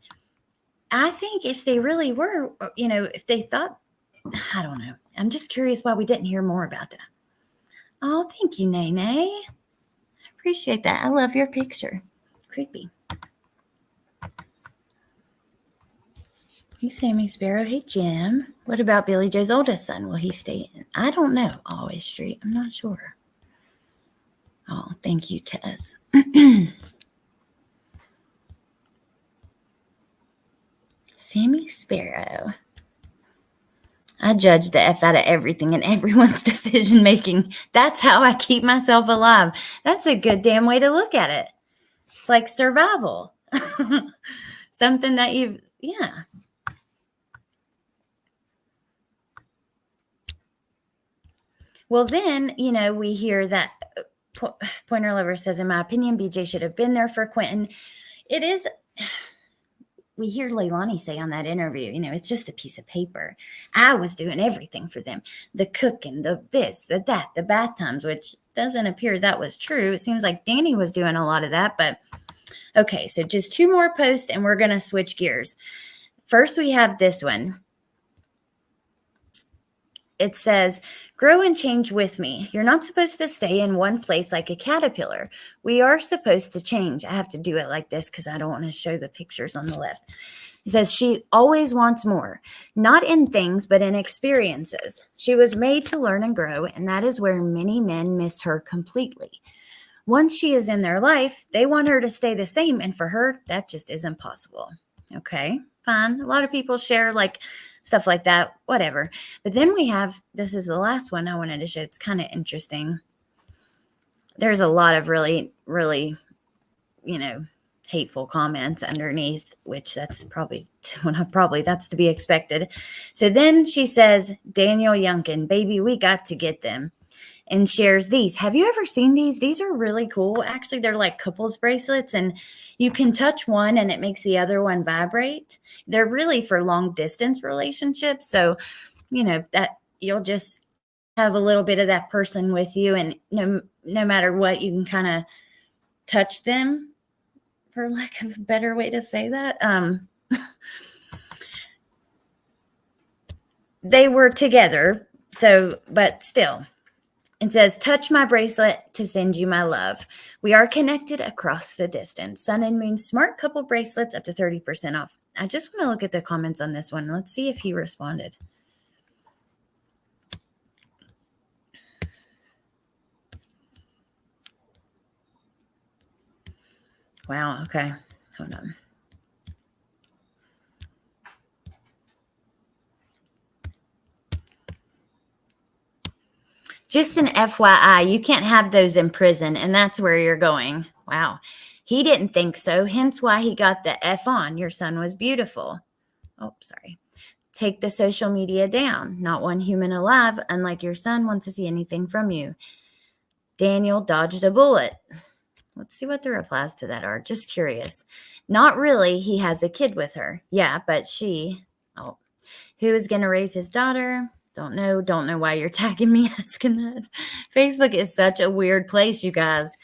S1: I think if they really were, if they thought, I don't know. I'm just curious why we didn't hear more about that. Oh, thank you, Nene. I appreciate that. I love your picture. Creepy. Hey, Sammy Sparrow. Hey, Jim. What about Billy Joe's oldest son? Will he stay in? I don't know. Always Street. I'm not sure. Oh, thank you, Tess. Sammy Sparrow. I judge the F out of everything and everyone's decision making. That's how I keep myself alive. That's a good damn way to look at it. It's like survival. Something that yeah. Well, then, we hear that Pointer Lover says, in my opinion, BJ should have been there for Quentin. It is, we hear Leilani say on that interview, it's just a piece of paper. I was doing everything for them. The cooking, the this, the that, the bath times, which doesn't appear that was true. It seems like Danny was doing a lot of that, but okay. So just 2 more posts and we're going to switch gears. First, we have this one. It says, grow and change with me. You're not supposed to stay in one place like a caterpillar. We are supposed to change. I have to do it like this because I don't want to show the pictures on the left. It says, she always wants more, not in things, but in experiences. She was made to learn and grow, and that is where many men miss her completely. Once she is in their life, they want her to stay the same, and for her, that just isn't possible. Okay, fine. A lot of people share stuff like that, whatever. But then we have, this is the last one I wanted to show. It's kind of interesting. There's a lot of really, really, hateful comments underneath, which that's that's to be expected. So then she says, Daniel Youngkin, baby, we got to get them. And shares these. Have you ever seen these? These are really cool. Actually, they're like couples bracelets, and you can touch one and it makes the other one vibrate. They're really for long distance relationships. So, that you'll just have a little bit of that person with you, and no matter what, you can kind of touch them, for lack of a better way to say that. They were together, but still. It says, touch my bracelet to send you my love. We are connected across the distance. Sun and Moon smart couple bracelets up to 30% off. I just want to look at the comments on this one. Let's see if he responded. Wow. Okay. Hold on. Just an FYI, you can't have those in prison, and that's where you're going. Wow. He didn't think so, hence why he got the F on. Your son was beautiful. Oh, sorry. Take the social media down. Not one human alive, unlike your son, wants to see anything from you. Daniel dodged a bullet. Let's see what the replies to that are. Just curious. Not really. He has a kid with her. Yeah, but she... Oh. Who is going to raise his daughter? Don't know. Don't know why you're tagging me asking that. Facebook is such a weird place, you guys.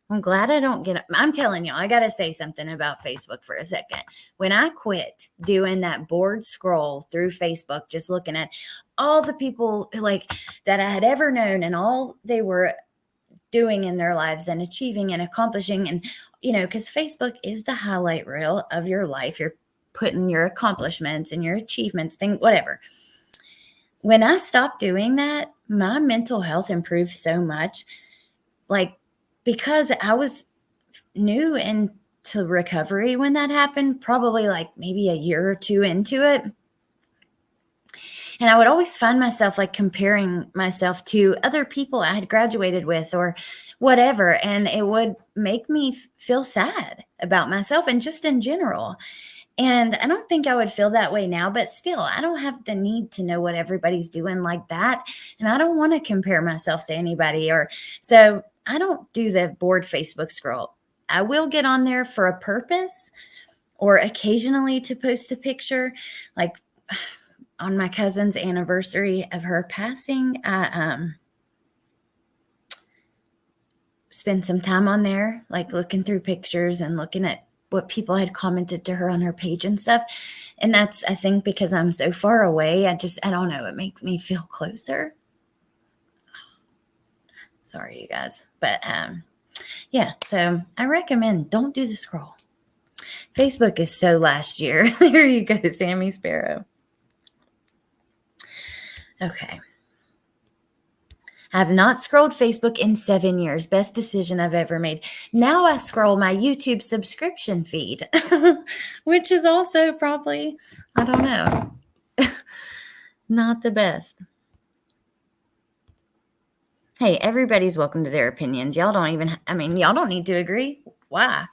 S1: I'm glad I don't get... I'm telling you, I got to say something about Facebook for a second. When I quit doing that bored scroll through Facebook, just looking at all the people like that I had ever known and all they were doing in their lives and achieving and accomplishing, and because Facebook is the highlight reel of your life. You're putting your accomplishments and your achievements, whatever. When I stopped doing that, my mental health improved so much, because I was new into recovery when that happened, probably maybe a year or two into it. And I would always find myself comparing myself to other people I had graduated with or whatever. And it would make me feel sad about myself and just in general. And I don't think I would feel that way now, but still, I don't have the need to know what everybody's doing like that. And I don't want to compare myself to anybody. So I don't do the bored Facebook scroll. I will get on there for a purpose or occasionally to post a picture. On my cousin's anniversary of her passing, I spent some time on there, looking through pictures and looking at what people had commented to her on her page and stuff. And that's, I think, because I'm so far away, I don't know, it makes me feel closer. Sorry, you guys. But yeah, so I recommend don't do the scroll. Facebook is so last year. There you go, Sammy Sparrow. Okay. I have not scrolled Facebook in 7 years. Best decision I've ever made. Now I scroll my YouTube subscription feed, which is also probably, I don't know, not the best. Hey, everybody's welcome to their opinions. Y'all don't need to agree. Why?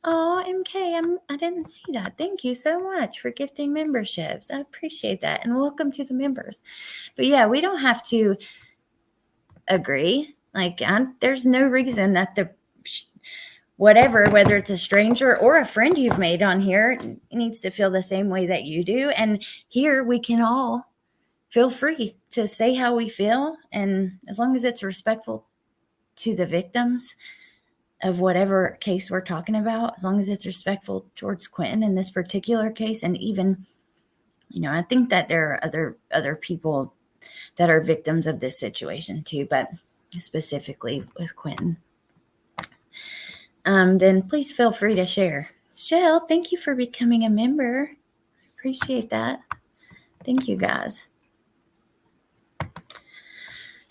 S1: Oh, MK, I didn't see that. Thank you so much for gifting memberships. I appreciate that. And welcome to the members. But yeah, we don't have to agree. There's no reason that whether it's a stranger or a friend you've made on here, needs to feel the same way that you do. And here we can all feel free to say how we feel. And as long as it's respectful to the victims of whatever case we're talking about, as long as it's respectful towards Quentin in this particular case. And even, I think that there are other people that are victims of this situation too, but specifically with Quentin. Then please feel free to share. Shell, thank you for becoming a member. I appreciate that. Thank you, guys.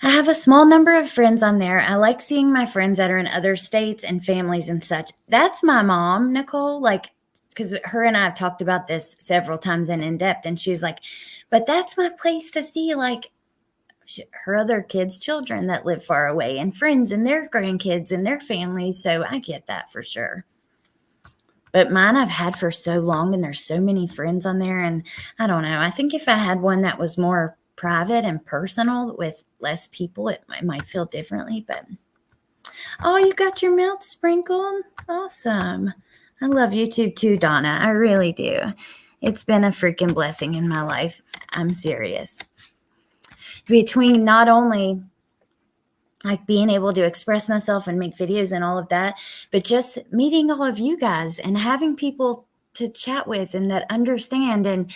S1: I have a small number of friends on there. I like seeing my friends that are in other states and families and such. That's my mom, Nicole, because her and I have talked about this several times and in depth. And she's like, but that's my place to see her other kids' children that live far away and friends and their grandkids and their families. So I get that for sure. But mine I've had for so long, and there's so many friends on there. And I don't know. I think if I had one that was more private and personal with less people, it might feel differently. But oh, you got your mouth sprinkled. Awesome. I love YouTube too, Donna. I really do. It's been a freaking blessing in my life. I'm serious. Between not only being able to express myself and make videos and all of that, but just meeting all of you guys and having people to chat with and that understand. And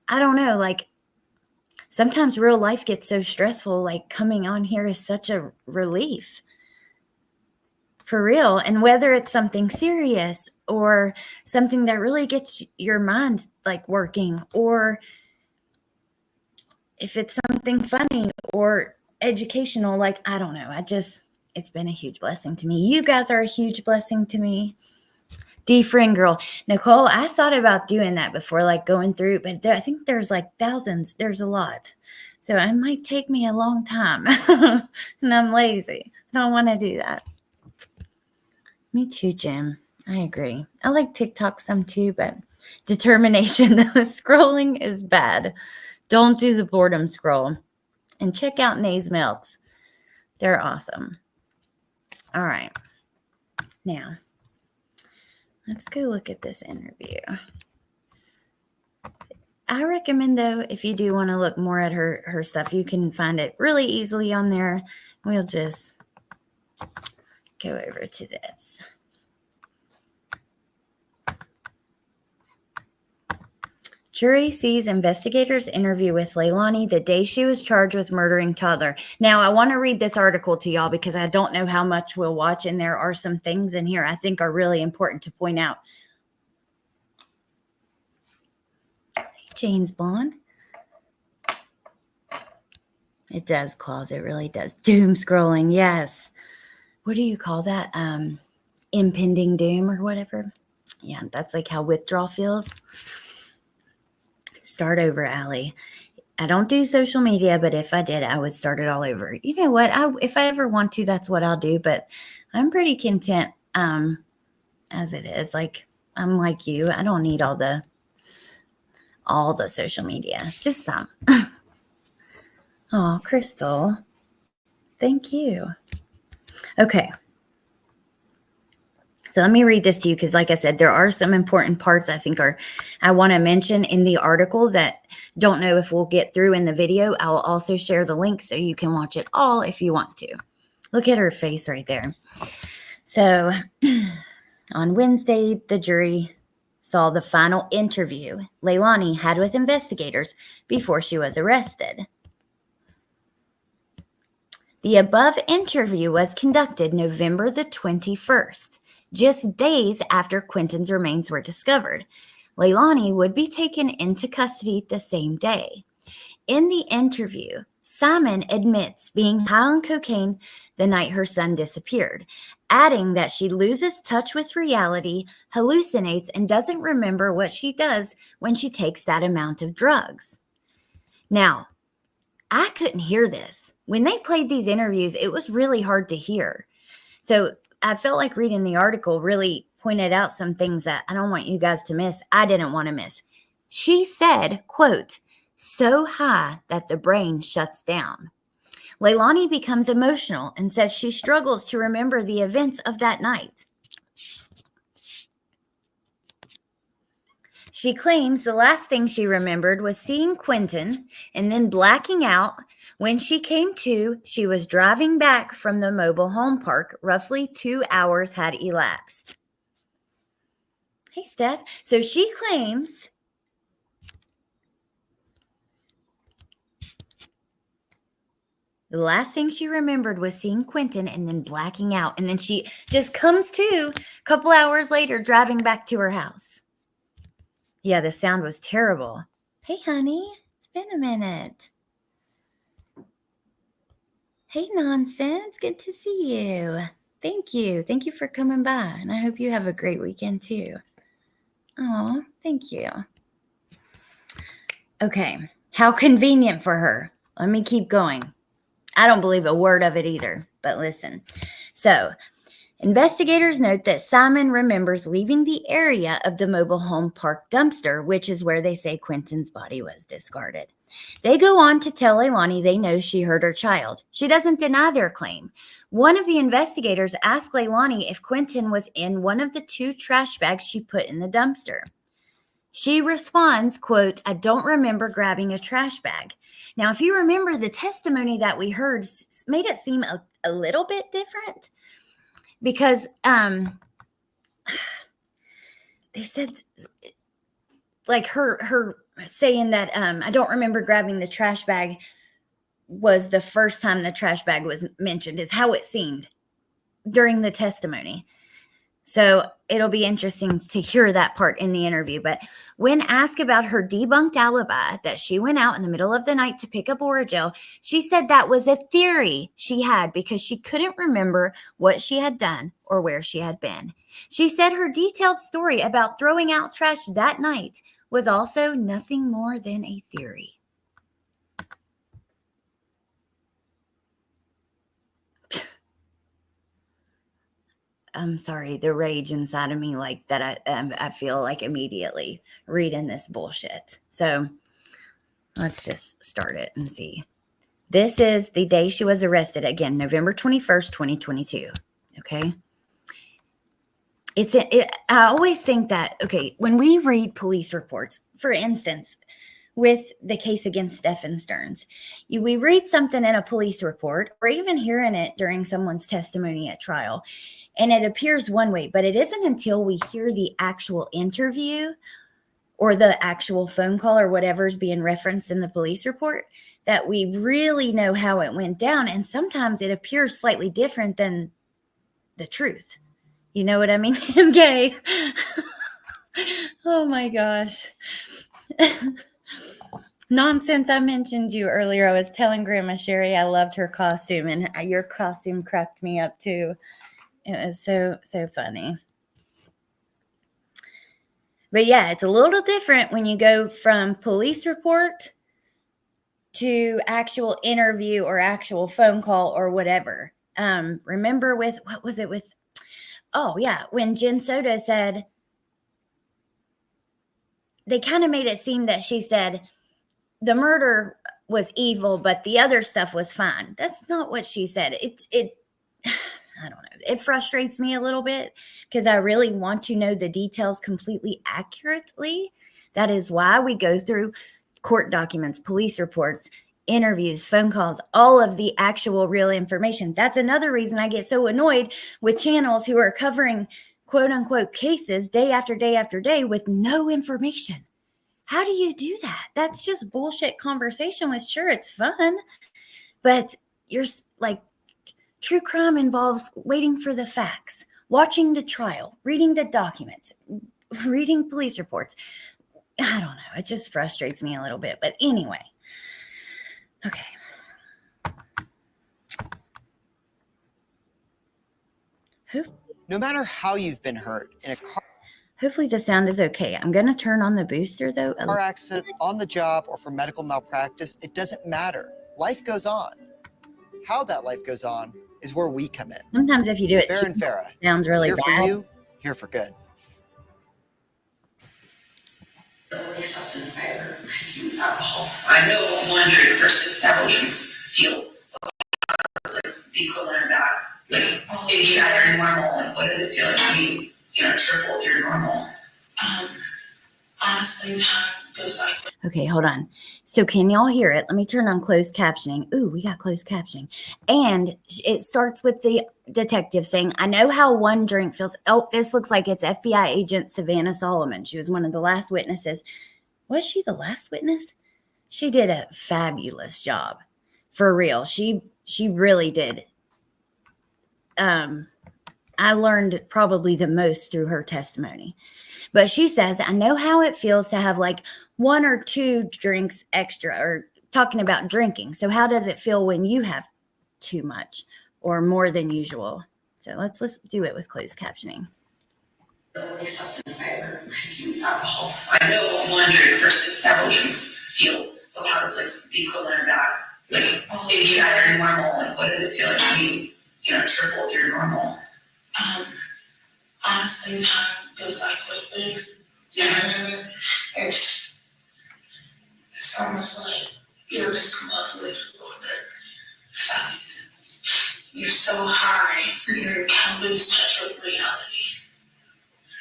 S1: I don't know, sometimes real life gets so stressful, coming on here is such a relief. For real. And whether it's something serious or something that really gets your mind working, or if it's something funny or educational, I don't know. It's been a huge blessing to me. You guys are a huge blessing to me. D-Friend Girl. Nicole, I thought about doing that before, going through, but I think there's thousands. There's a lot. So it might take me a long time. And I'm lazy. I don't want to do that. Me too, Jim. I agree. I like TikTok some too, but determination scrolling is bad. Don't do the boredom scroll. And check out Nays Melts. They're awesome. All right. Now, let's go look at this interview. I recommend, though, if you do want to look more at her stuff, you can find it really easily on there. We'll just go over to this. Jury sees investigators interview with Leilani the day she was charged with murdering toddler. Now, I want to read this article to y'all because I don't know how much we'll watch, and there are some things in here I think are really important to point out. Hey, James Bond. It does, Claus. It really does. Doom scrolling, yes. What do you call that? Impending doom or whatever. Yeah, that's like how withdrawal feels. Start over, Allie. I don't do social media, but if I did, I would start it all over. You know what? If I ever want to, that's what I'll do. But I'm pretty content as it is. Like, I'm like you. I don't need all the social media. Just some. Oh, Crystal. Thank you. Okay. So let me read this to you because, like I said, there are some important parts I want to mention in the article that don't know if we'll get through in the video. I will also share the link so you can watch it all if you want to. Look at her face right there. So on Wednesday, the jury saw the final interview Leilani had with investigators before she was arrested. The above interview was conducted November the 21st, just days after Quentin's remains were discovered. Leilani would be taken into custody the same day. In the interview, Simon admits being high on cocaine the night her son disappeared, adding that she loses touch with reality, hallucinates, and doesn't remember what she does when she takes that amount of drugs. Now, I couldn't hear this. When they played these interviews, it was really hard to hear. So I felt like reading the article really pointed out some things that I don't want you guys to miss. I didn't want to miss. She said, quote, so high that the brain shuts down. Leilani becomes emotional and says she struggles to remember the events of that night. She claims the last thing she remembered was seeing Quentin and then blacking out. When she came to, she was driving back from the mobile home park. Roughly 2 hours had elapsed. Hey, Steph. So she claims the last thing she remembered was seeing Quentin and then blacking out. And then she just comes to a couple hours later driving back to her house. Yeah, the sound was terrible. Hey, honey. It's been a minute. Hey, Nonsense. Good to see you. Thank you. Thank you for coming by. And I hope you have a great weekend, too. Oh, thank you. Okay. How convenient for her. Let me keep going. I don't believe a word of it either, but listen. So, investigators note that Simon remembers leaving the area of the mobile home park dumpster, which is where they say Quentin's body was discarded. They go on to tell Leilani they know she hurt her child. She doesn't deny their claim. One of the investigators asked Leilani if Quentin was in one of the 2 trash bags she put in the dumpster. She responds, quote, I don't remember grabbing a trash bag. Now, if you remember, the testimony that we heard made it seem a little bit different because they said, like, her saying that I don't remember grabbing the trash bag was the first time the trash bag was mentioned, is how it seemed during the testimony. So it'll be interesting to hear that part in the interview. But when asked about her debunked alibi that she went out in the middle of the night to pick up Orajel, she said that was a theory she had because she couldn't remember what she had done or where she had been. She said her detailed story about throwing out trash that night was also nothing more than a theory. I'm sorry, the rage inside of me, like that I feel like immediately reading this bullshit. So let's just start it and see. This is the day she was arrested. Again, November 21st, 2022. Okay. I always think that, okay, when we read police reports, for instance, with the case against Stephen Stearns, we read something in a police report or even hearing it during someone's testimony at trial, and it appears one way, but it isn't until we hear the actual interview or the actual phone call or whatever's being referenced in the police report that we really know how it went down. And sometimes it appears slightly different than the truth. You know what I mean? Okay. Oh my gosh. Nonsense. I mentioned you earlier. I was telling Grandma Sherry I loved her costume, and your costume cracked me up too. It was so funny. But yeah, it's a little different when you go from police report to actual interview or actual phone call or whatever. Remember what was it with? Oh yeah, when Jen Soda said, they kind of made it seem that she said the murder was evil, but the other stuff was fine. That's not what she said. I don't know. It frustrates me a little bit because I really want to know the details completely accurately. That is why we go through court documents, police reports, interviews, phone calls, all of the actual real information. That's another reason I get so annoyed with channels who are covering quote unquote cases day after day after day with no information. How do you do that? That's just bullshit conversation with, sure, it's fun, but you're like, true crime involves waiting for the facts, watching the trial, reading the documents, reading police reports. I don't know. It just frustrates me a little bit. But anyway, okay.
S2: No matter how you've been hurt in a
S1: Hopefully the sound is okay. I'm going to turn on the booster though.
S2: car accident, on the job, or for medical malpractice, it doesn't matter. Life goes on. How that life goes on is where we come in.
S1: Sometimes if you do it
S2: Farrah
S1: too,
S2: and Farrah,
S1: it sounds really
S2: here
S1: bad.
S2: for you, here for good.
S3: Always something fiber consumes alcohol. So I know one drink versus several drinks feels so it's like the equivalent of that. Like if you had your normal, like what does it feel like when you tripled your normal? Honestly, time goes like.
S1: Okay, hold on. So can y'all hear it? Let me turn on closed captioning. Ooh, we got closed captioning. And it starts with the detective saying, I know how one drink feels. Oh, this looks like it's FBI agent Savannah Solomon. She was one of the last witnesses. Was she the last witness? She did a fabulous job. For real. She really did. I learned probably the most through her testimony. But she says, I know how it feels to have like one or two drinks extra, or talking about drinking. So how does it feel when you have too much or more than usual? So let's do it with closed captioning.
S3: Always something fiber consumes alcohol. So I know one drink versus several drinks feels. So how does like the equivalent of that? Like if you had your normal, like what does it feel like when you tripled your normal? Honestly, time goes by quickly. Yeah. It's almost like you're discombobulated a little bit. If that makes sense. You're so high, you can lose touch with reality.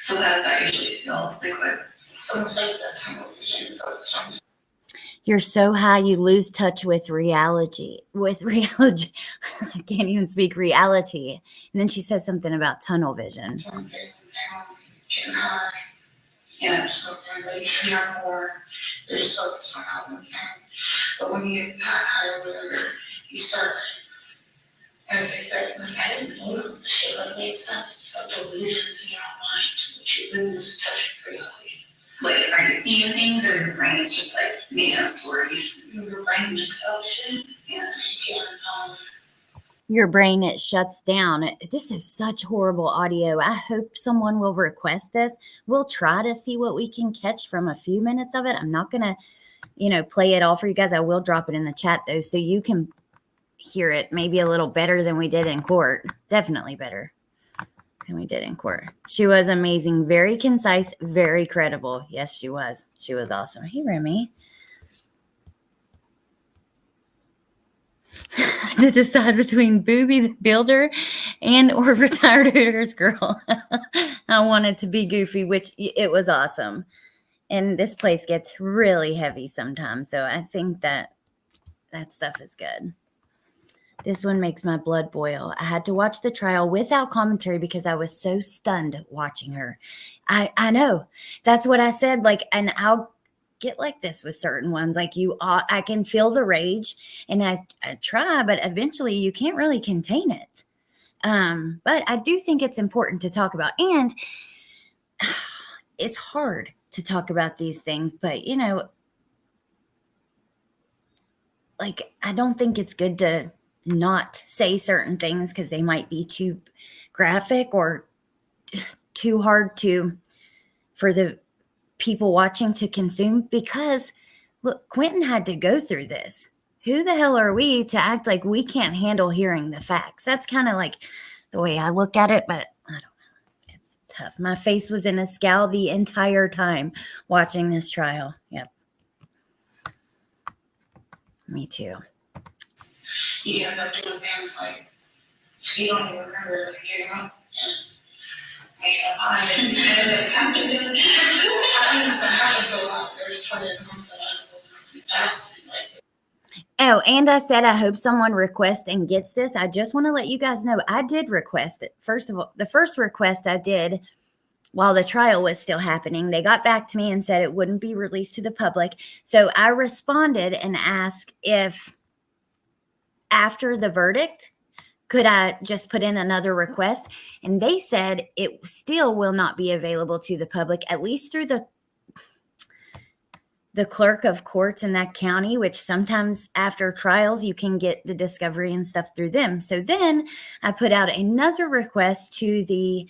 S3: So how does that usually feel? Like what? It's almost like that tunnel vision.
S1: You're so high you lose touch with reality. I can't even speak reality. And then she says something about tunnel vision.
S3: Getting high. Yeah, so you're more, you're just focused on how one can. But when you get that high or whatever, you start, as I said, like I didn't know the shit, but it made sense. It's like delusions in your own mind, which you lose touch with reality. Like, are you seeing things, or your brain is just like making up stories? Your brain makes up shit. Yeah, you can't.
S1: Your brain, it shuts down. This is such horrible audio. I hope someone will request this. We'll try to see what we can catch from a few minutes of it. I'm not going to, play it all for you guys. I will drop it in the chat though, so you can hear it maybe a little better than we did in court. Definitely better. And we did in court. She was amazing, very concise, very credible. Yes, she was. She was awesome. Hey, Remy. To decide between Booby the Builder and or Retired Hooters Girl. I wanted to be goofy, which it was awesome. And this place gets really heavy sometimes. So I think that stuff is good. This one makes my blood boil. I had to watch the trial without commentary because I was so stunned watching her. I know. That's what I said. Like, and I'll get like this with certain ones. Like I can feel the rage and I try, but eventually you can't really contain it. But I do think it's important to talk about. And it's hard to talk about these things, but you know, like, I don't think it's good to not say certain things because they might be too graphic or too hard for the people watching to consume. Because look, Quentin had to go through this. Who the hell are we to act like we can't handle hearing the facts? That's kind of like the way I look at it, but I don't know. It's tough. My face was in a scowl the entire time watching this trial. Yep. Me too.
S3: You end up doing things like you don't even remember like getting up and making a pie and that happens a lot. There's 20 months that I will pass like.
S1: Oh, and I said I hope someone requests and gets this. I just want to let you guys know I did request it. First of all, the first request I did while the trial was still happening, they got back to me and said it wouldn't be released to the public. So I responded and asked if after the verdict, could I just put in another request? And they said it still will not be available to the public, at least through the clerk of courts in that county, which sometimes after trials, you can get the discovery and stuff through them. So then I put out another request to the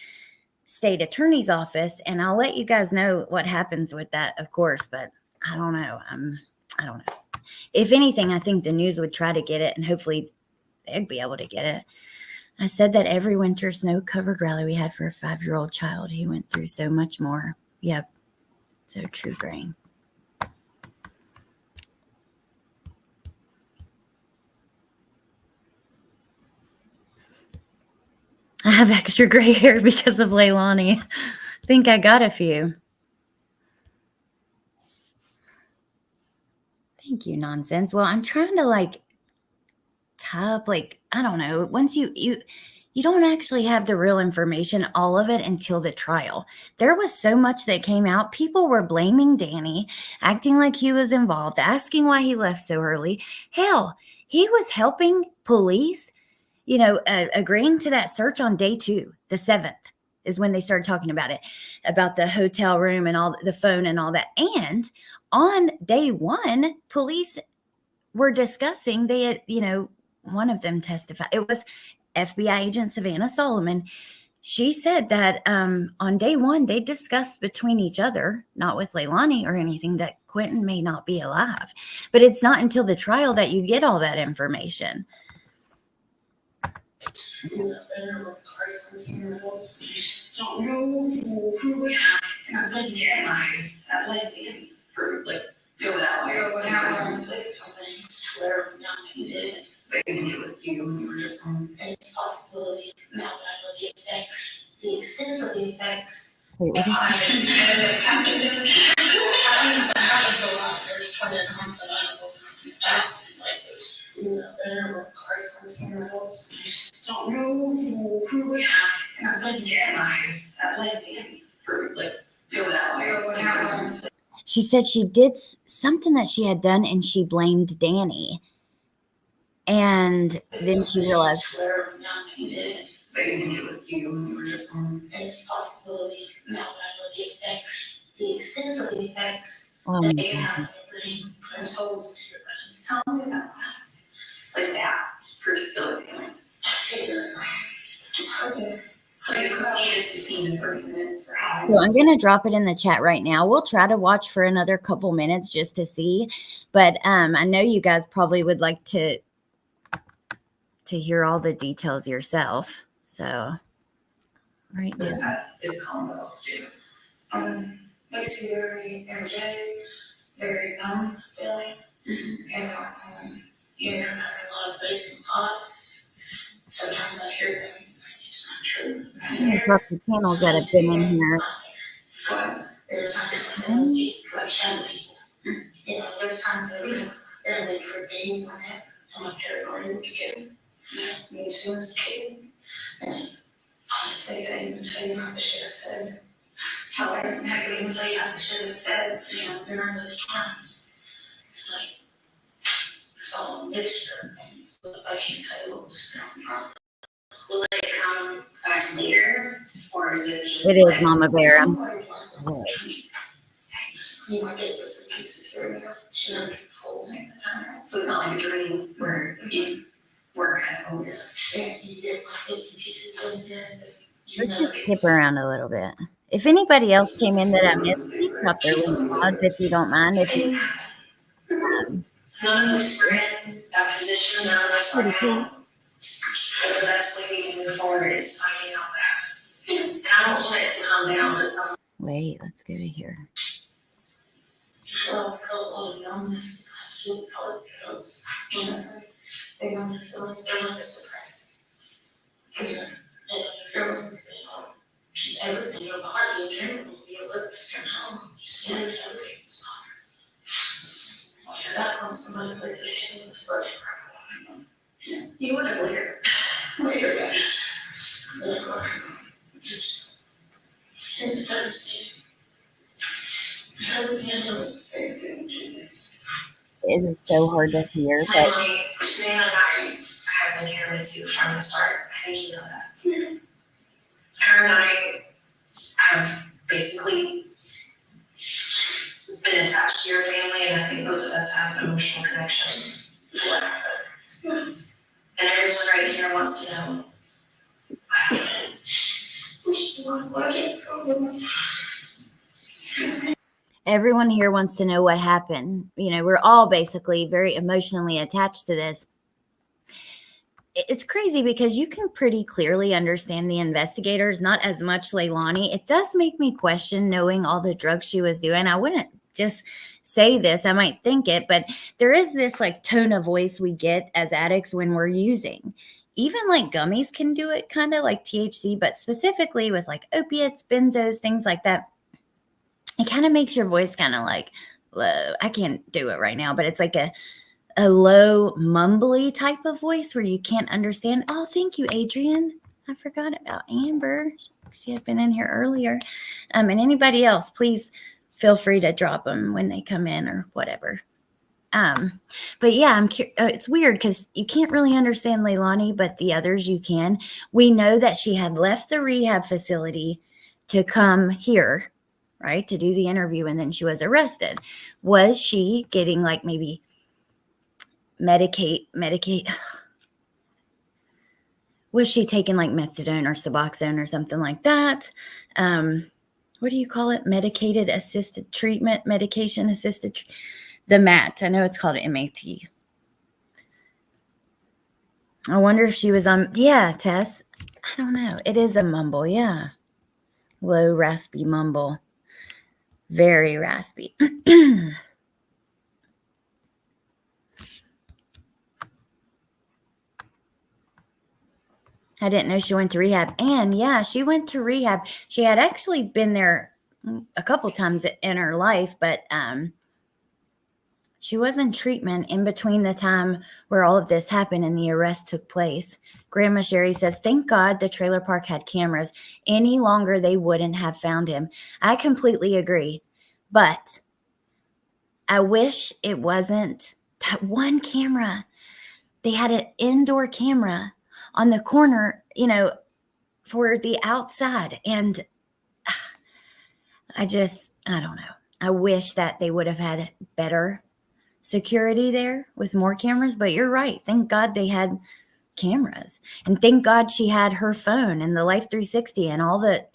S1: state attorney's office, and I'll let you guys know what happens with that, of course, but I don't know. I don't know. If anything, I think the news would try to get it, and hopefully they'd be able to get it. I said that every winter snow-covered rally we had for a 5-year-old child, he went through so much more. Yep. So true, Brain. I have extra gray hair because of Leilani. I think I got a few. Thank you, nonsense. Well, I'm trying to like tie up, like, I don't know. Once you don't actually have the real information, all of it, until the trial. There was so much that came out. People were blaming Danny, acting like he was involved, asking why he left so early. Hell, he was helping police, you know, agreeing to that search on day 2, the 7th. Is when they started talking about it, about the hotel room and all the phone and all that. And on day 1, police were discussing, they had, you know, one of them testified. It was FBI agent Savannah Solomon. She said that on day 1, they discussed between each other, not with Leilani or anything, that Quentin may not be alive. But it's not until the trial that you get all that information.
S3: You just don't know who we have. And I'm like, I like Danny for like going out like when I was on sick or something. I swear not that he did. But I think it was you when you were just on. It's a possibility now that I know the effects, the extent of the effects.
S1: Wait, what is
S3: That happens a lot. There's 20 months that I will pass like this. Better correspondence somewhere else. I just don't know who we have. And I'm like, I like Danny for like going out like when I was on sick.
S1: She said she did something that she had done and she blamed Danny. And then she realized.
S3: I swear not that he did. But I think it was you when you were just on. It's a possibility now that I know the effects, the extent of the effects that they can have on your brain, putting souls into your brain. How long does that last? Like that particular feeling. Just hard to. Like it's only 15 to 30 minutes or how.
S1: So I'm going to drop it in the chat right now. We'll try to watch for another couple minutes just to see. But I know you guys probably would like to hear all the details yourself. So right
S3: But
S1: now.
S3: it's not, it's calm though, too. Makes you very energetic, very numb feeling, and you're having a lot of racing thoughts. Sometimes I hear things like it's not true. I hear
S1: Talk to channels that have been in here.
S3: but there are times when they'll be like shadow people. You know, there's times they're like for days on it. I'm not paranoid with a kid. Me too as a kid. And honestly, I can't even tell you half the shit I said. However, I can't even tell you half the shit I said. You know, during those times. It's like, it's all a mixture of things. But I can't tell you what was going on. Will it come back later? Or is it just
S1: It is Mama Bear.
S3: You might get bits and pieces here and there. She never holds it the time. So it's not like a dream where you were kind of over. Yeah, you get bits and pieces in there that you
S1: Let's
S3: never
S1: just
S3: get.
S1: skip around a little bit. If anybody else came in that I missed, please drop their link mods if you don't mind. If you,
S3: None of us are in that position, none of us are
S1: pretty please.
S3: now. But the best way we can move forward is finding out what happened. And I don't want it to come down to some.
S1: Wait, let's go to here.
S3: Well, I felt a lot of numbness. I feel color pillows. Honestly, they numb your feelings. They're not as suppressing. They numb your feelings. They numb just everything. Your body in general. Your lips, your mouth, your skin, everything is numb. If that was somebody with a hit in the foot, you would have later guys. Just it's a devastating. Everything I know is the same thing.
S1: It is so hard to hear, but
S3: Leilani, Sam and I have been here with you from the start. I think you know that. Yeah. Her and I have basically been attached to your family, and I think both of us have an emotional connection to what happened. Yeah. And everyone right here wants to know what happened.
S1: everyone here wants to know what happened. You know, we're all basically very emotionally attached to this. It's crazy because you can pretty clearly understand the investigators, not as much Leilani. It does make me question knowing all the drugs she was doing. I wouldn't just say this, I might think it, but there is this like tone of voice we get as addicts when we're using. Even like gummies can do it, kind of like THC, but specifically with like opiates, benzos, things like that. It kind of makes your voice kind of like low. I can't do it right now, but it's like a low, mumbly type of voice where you can't understand. Oh, thank you, Adrian. I forgot about Amber. She had been in here earlier. And anybody else, please feel free to drop them when they come in or whatever. But yeah, it's weird because you can't really understand Leilani, but the others you can. We know that she had left the rehab facility to come here, right, to do the interview, and then she was arrested. Was she getting like maybe medicate? Was she taking like methadone or Suboxone or something like that? What do you call it? Medication assisted treatment. The MAT. I know it's called MAT. I wonder if she was on. Yeah, Tess. I don't know. It is a mumble. Yeah. Low, raspy mumble. Very raspy. I didn't know she went to rehab. And yeah, she went to rehab. She had actually been there a couple times in her life, but she was in treatment in between the time where all of this happened and the arrest took place. Grandma Sherry says, thank God the trailer park had cameras. Any longer, they wouldn't have found him. I completely agree. But I wish it wasn't that one camera. They had an indoor camera on the corner, you know, for the outside. And I don't know. I wish that they would have had better security there with more cameras, but you're right. Thank God they had cameras, and thank God she had her phone and the Life 360 and all the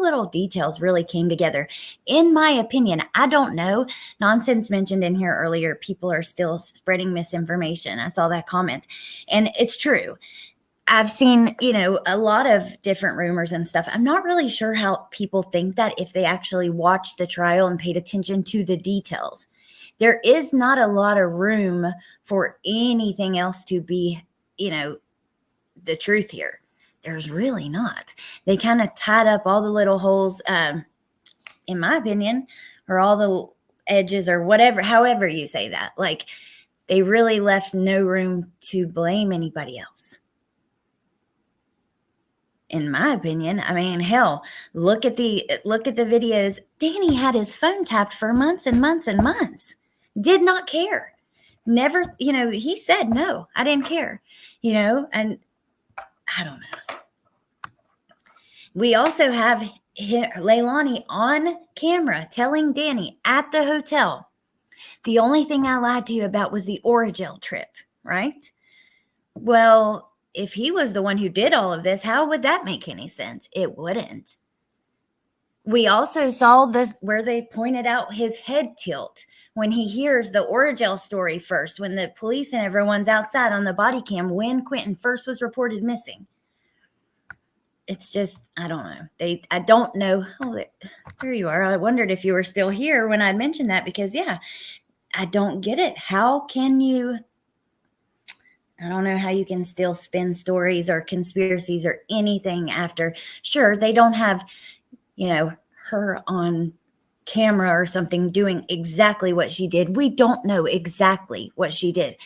S1: little details really came together. In my opinion, I don't know. Nonsense mentioned in here earlier, people are still spreading misinformation. I saw that comment, and it's true. I've seen, a lot of different rumors and stuff. I'm not really sure how people think that if they actually watched the trial and paid attention to the details. There is not a lot of room for anything else to be, the truth here. There's really not. They kind of tied up all the little holes, in my opinion, or all the edges or whatever, however you say that. Like, they really left no room to blame anybody else. In my opinion, I mean, hell, look at the videos. Danny had his phone tapped for months and months and months. Did not care. Never, he said, no, I didn't care, and I don't know. We also have Leilani on camera telling Danny at the hotel, the only thing I lied to you about was the Oragel trip, right? Well, if he was the one who did all of this, how would that make any sense? It wouldn't. We also saw where they pointed out his head tilt when he hears the Oragel story first, when the police and everyone's outside on the body cam when Quentin first was reported missing. It's just, I don't know. I don't know. Oh, there you are. I wondered if you were still here when I mentioned that because, yeah, I don't get it. How can you... I don't know how you can still spin stories or conspiracies or anything after. Sure, they don't have, her on camera or something doing exactly what she did. We don't know exactly what she did.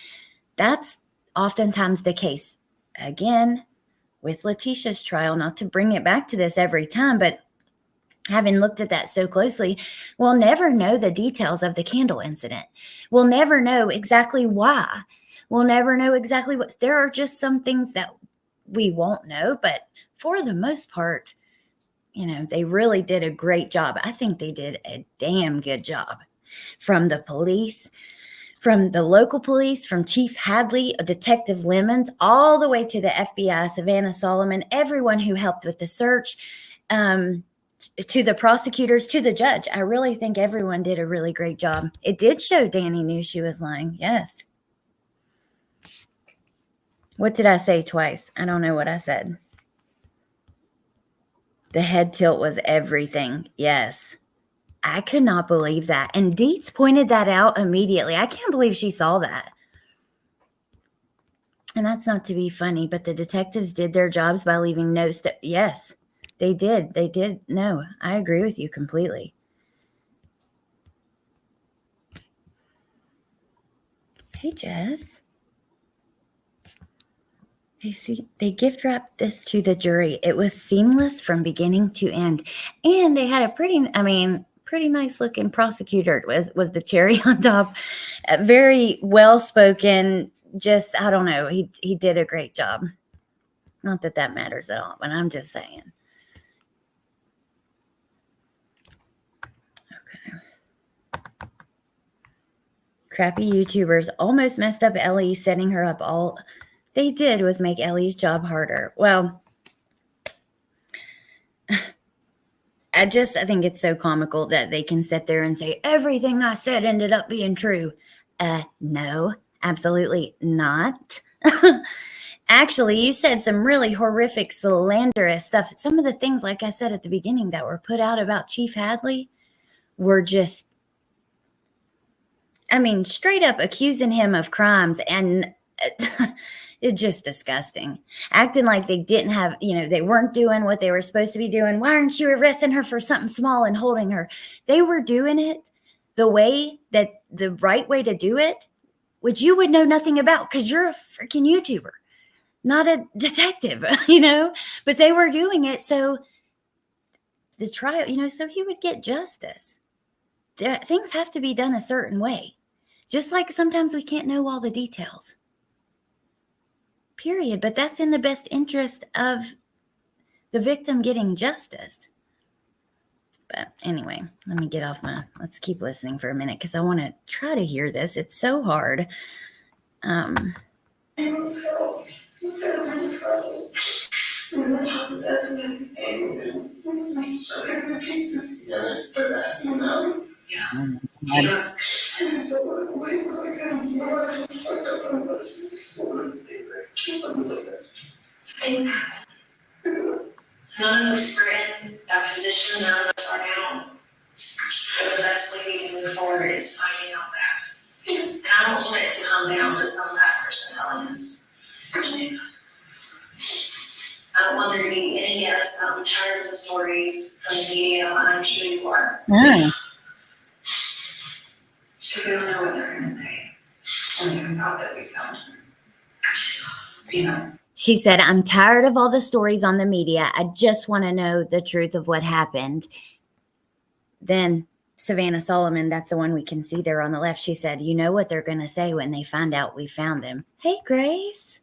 S1: That's oftentimes the case. Again, with Letitia's trial, not to bring it back to this every time, but having looked at that so closely, we'll never know the details of the candle incident. We'll never know exactly why. We'll never know exactly what. There are just some things that we won't know, but for the most part, they really did a great job. I think they did a damn good job. From the police, from the local police, from Chief Hadley, Detective Lemons, all the way to the FBI, Savannah Solomon, everyone who helped with the search, to the prosecutors, to the judge. I really think everyone did a really great job. It did show Danny knew she was lying. Yes. What did I say twice? I don't know what I said. The head tilt was everything. Yes. I could not believe that. And Dietz pointed that out immediately. I can't believe she saw that. And that's not to be funny, but the detectives did their jobs by leaving no step. Yes, they did. They did. No, I agree with you completely. Hey, Jess. They gift wrapped this to the jury. It was seamless from beginning to end. And they had a pretty nice looking prosecutor was the cherry on top. Very well spoken. Just, I don't know. He did a great job. Not that matters at all, but I'm just saying. Okay. Crappy YouTubers almost messed up Ellie, setting her up all they did was make Ellie's job harder. Well, I think it's so comical that they can sit there and say, everything I said ended up being true. No, absolutely not. Actually, you said some really horrific, slanderous stuff. Some of the things, like I said at the beginning, that were put out about Chief Hadley were just, straight up accusing him of crimes, and it's just disgusting. Acting like they didn't have, they weren't doing what they were supposed to be doing. Why aren't you arresting her for something small and holding her? They were doing it the right way to do it, which you would know nothing about because you're a freaking YouTuber, not a detective, but they were doing it so the trial, so he would get justice. Things have to be done a certain way, just like sometimes we can't know all the details. Period. But that's in the best interest of the victim getting justice. But anyway, let me get off let's keep listening for a minute because I want to try to hear this. It's so hard.
S3: things happen. None of us were in that position, none of us are now. But the best way we can move forward is finding out that. And I don't want it to come down to some bad person telling us. I don't want there to be any guess. I'm tired of the stories from the media, and I'm sure you are. So we don't know what they're going to say. And we can thought that we found him. You know.
S1: She said, I'm tired of all the stories on the media. I just want to know the truth of what happened. Then Savannah Solomon, that's the one we can see there on the left. She said, you know what they're going to say when they find out we found him. Hey, Grace.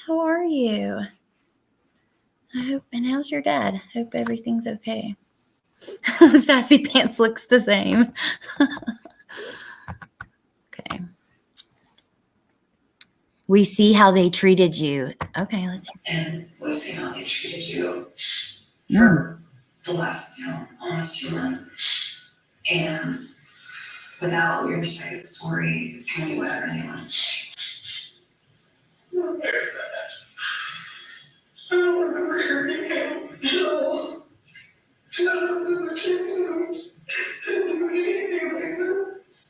S1: How are you? I hope, and how's your dad? Hope everything's okay. Sassy Pants looks the same. Okay. We see how they treated you. Okay, let's hear.
S3: And we see how they treated you for the last, almost 2 months. And without your side of the story, it's going to be whatever they want to say. I don't remember hurting him. No. I don't remember taking him to do anything like this.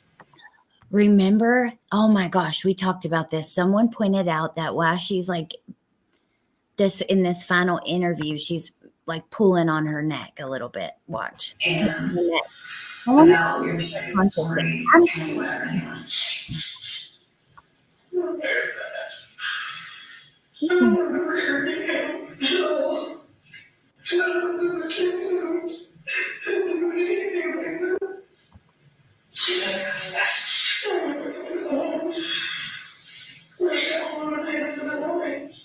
S1: Remember, oh my gosh, we talked about this. Someone pointed out that while she's like this in this final interview, she's like pulling on her neck a little bit. Watch.
S3: And without your side of the story, it's going to be whatever they want to say. I don't remember hurting him. No. I don't remember taking him to do anything like this. She's never coming back. I don't remember coming home. Like I wanted him to life.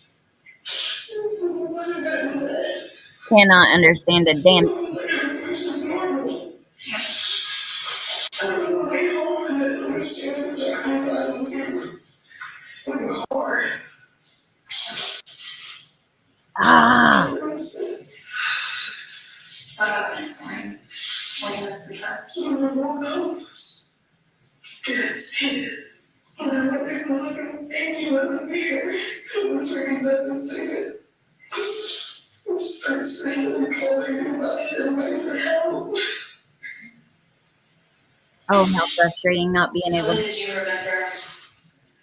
S1: Cannot understand a damn.
S3: I don't know way home and I understand exactly what I was in the car. Next morning, 20 minutes of that. I don't remember what else. Yes, and I didn't want to thank you wasn't here. I was very devastated. I started screaming and calling everybody for help.
S1: Oh, how frustrating not being able to.
S3: When did you remember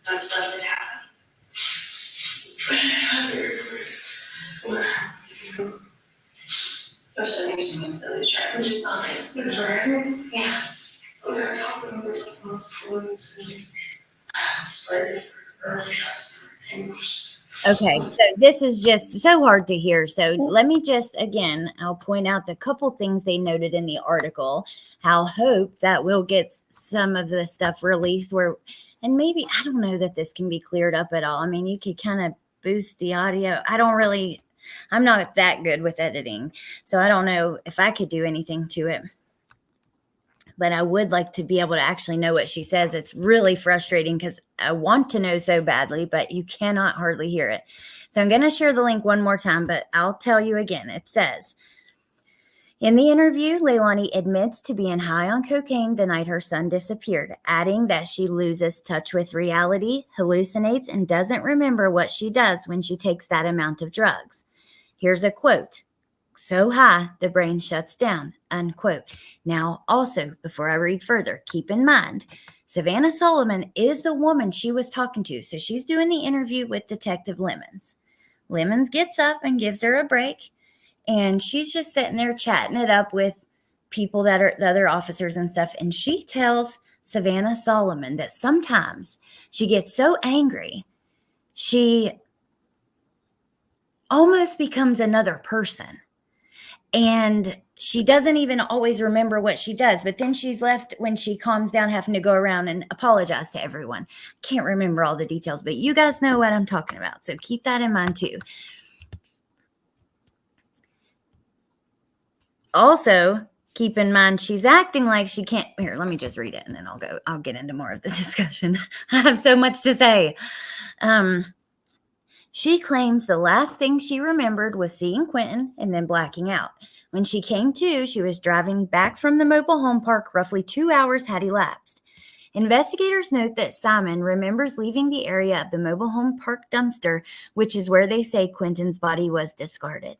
S3: that stuff that happened? There's some silly track. Which is something. The dragon? Yeah. Oh, they're talking about the hospital and started early shots.
S1: Okay, so this is just so hard to hear. So let me just, again, I'll point out the couple things they noted in the article, how hope that we'll get some of the stuff released where, and maybe, I don't know that this can be cleared up at all. I mean, you could kind of boost the audio. I'm not that good with editing, so I don't know if I could do anything to it. But I would like to be able to actually know what she says. It's really frustrating because I want to know so badly, but you cannot hardly hear it. So I'm going to share the link one more time, but I'll tell you again. It says, in the interview, Leilani admits to being high on cocaine the night her son disappeared, adding that she loses touch with reality, hallucinates, and doesn't remember what she does when she takes that amount of drugs. Here's a quote. So high, the brain shuts down, unquote. Now, also, before I read further, keep in mind, Savannah Solomon is the woman she was talking to. So she's doing the interview with Detective Lemons. Lemons gets up and gives her a break, and she's just sitting there chatting it up with people that are the other officers and stuff. And she tells Savannah Solomon that sometimes she gets so angry, she almost becomes another person. And she doesn't even always remember what she does. But then she's left when she calms down having to go around and apologize to everyone. Can't remember all the details, but you guys know what I'm talking about. So keep that in mind too. Also, keep in mind she's acting like she can't. Here, let me just read it and then I'll get into more of the discussion. I have so much to say. She claims the last thing she remembered was seeing Quentin and then blacking out. When she came to, she was driving back from the mobile home park. Roughly 2 hours had elapsed. Investigators note that Simon remembers leaving the area of the mobile home park dumpster, which is where they say Quentin's body was discarded.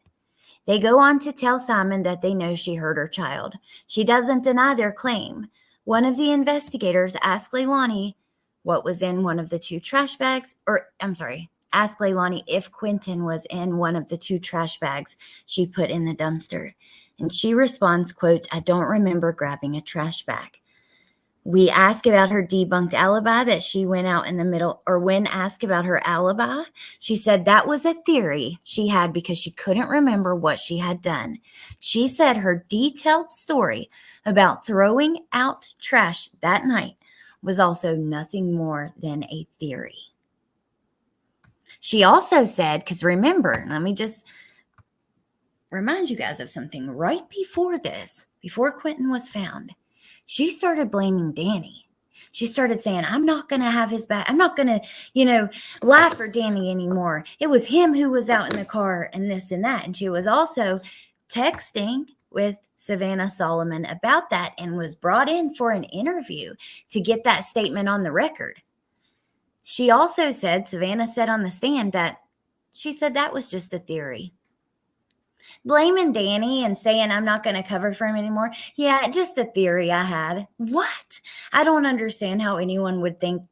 S1: They go on to tell Simon that they know she hurt her child. She doesn't deny their claim. One of the investigators asked Leilani what was in one of the two trash bags, asked Leilani if Quentin was in one of the two trash bags she put in the dumpster. And she responds, quote, "I don't remember grabbing a trash bag." We ask about her debunked alibi that she went out in the middle, or when asked about her alibi, she said that was a theory she had because she couldn't remember what she had done. She said her detailed story about throwing out trash that night was also nothing more than a theory. She also said, because remember, let me just remind you guys of something right before this, before Quentin was found. She started blaming Danny. She started saying, I'm not going to have his back. I'm not going to, lie for Danny anymore. It was him who was out in the car and this and that. And she was also texting with Savannah Solomon about that and was brought in for an interview to get that statement on the record. She also said, Savannah said on the stand that she said that was just a theory. Blaming Danny and saying I'm not going to cover for him anymore. Yeah, just a theory I had. What? I don't understand how anyone would think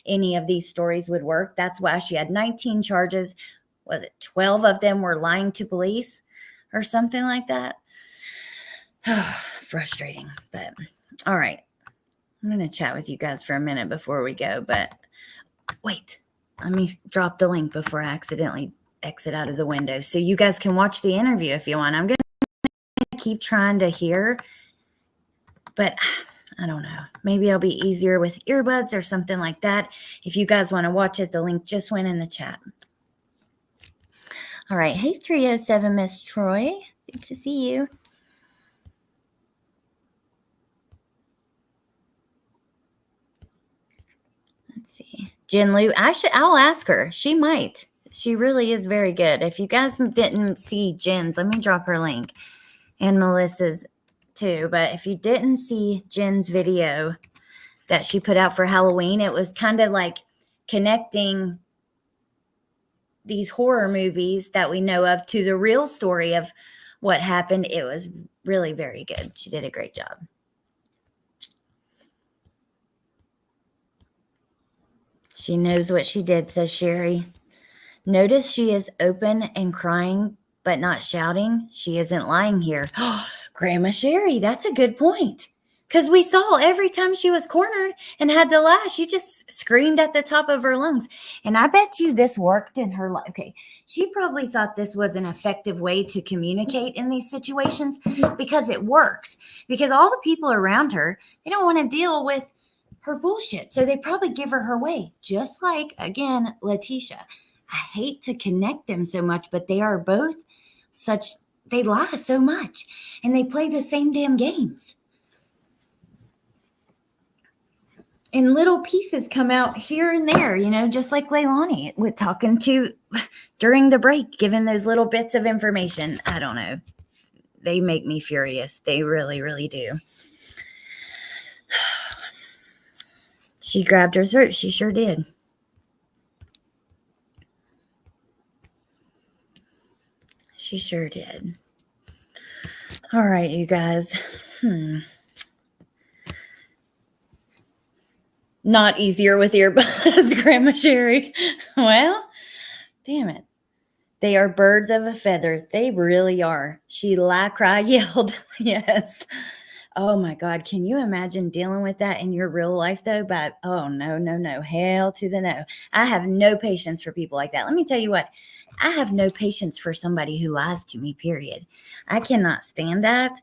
S1: any of these stories would work. That's why she had 19 charges. Was it 12 of them were lying to police or something like that? Frustrating, but all right. I'm going to chat with you guys for a minute before we go, but wait, let me drop the link before I accidentally exit out of the window so you guys can watch the interview if you want. I'm going to keep trying to hear, but I don't know. Maybe it'll be easier with earbuds or something like that. If you guys want to watch it, the link just went in the chat. All right. Hey, 307 Miss Troy. Good to see you. Let's see. Jen Lou, I'll ask her. She might. She really is very good. If you guys didn't see Jen's, let me drop her link, and Melissa's too. But if you didn't see Jen's video that she put out for Halloween, it was kind of like connecting these horror movies that we know of to the real story of what happened. It was really very good. She did a great job. She knows what she did, says Sherry. Notice she is open and crying, but not shouting. She isn't lying here. Grandma Sherry, that's a good point. Because we saw every time she was cornered and had to lie, she just screamed at the top of her lungs. And I bet you this worked in her life. Okay, she probably thought this was an effective way to communicate in these situations because it works. Because all the people around her, they don't want to deal with her bullshit. So they probably give her way. Just like, again, Letitia. I hate to connect them so much, but they are both they lie so much and they play the same damn games. And little pieces come out here and there, just like Leilani with talking to during the break, giving those little bits of information. I don't know. They make me furious. They really, really do. She grabbed her throat. She sure did. She sure did. All right, you guys. Not easier with earbuds, Grandma Sherry. Well, damn it. They are birds of a feather. They really are. She cried, yelled. Yes. Oh my God. Can you imagine dealing with that in your real life though? But oh no. Hell to the no. I have no patience for people like that. Let me tell you what. I have no patience for somebody who lies to me, period. I cannot stand that.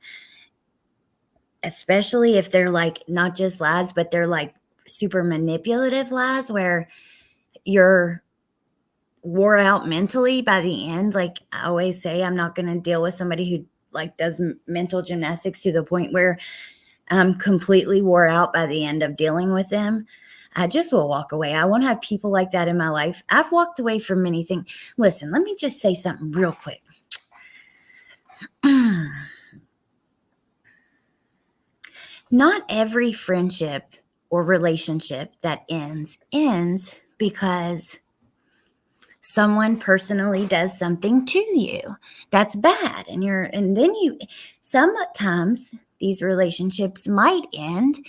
S1: Especially if they're like not just lies, but they're like super manipulative lies where you're wore out mentally by the end. Like I always say, I'm not going to deal with somebody who like does mental gymnastics to the point where I'm completely wore out by the end of dealing with them. I just will walk away. I won't have people like that in my life. I've walked away from many things. Listen, let me just say something real quick. Not every friendship or relationship that ends because someone personally does something to you that's bad. And then sometimes these relationships might end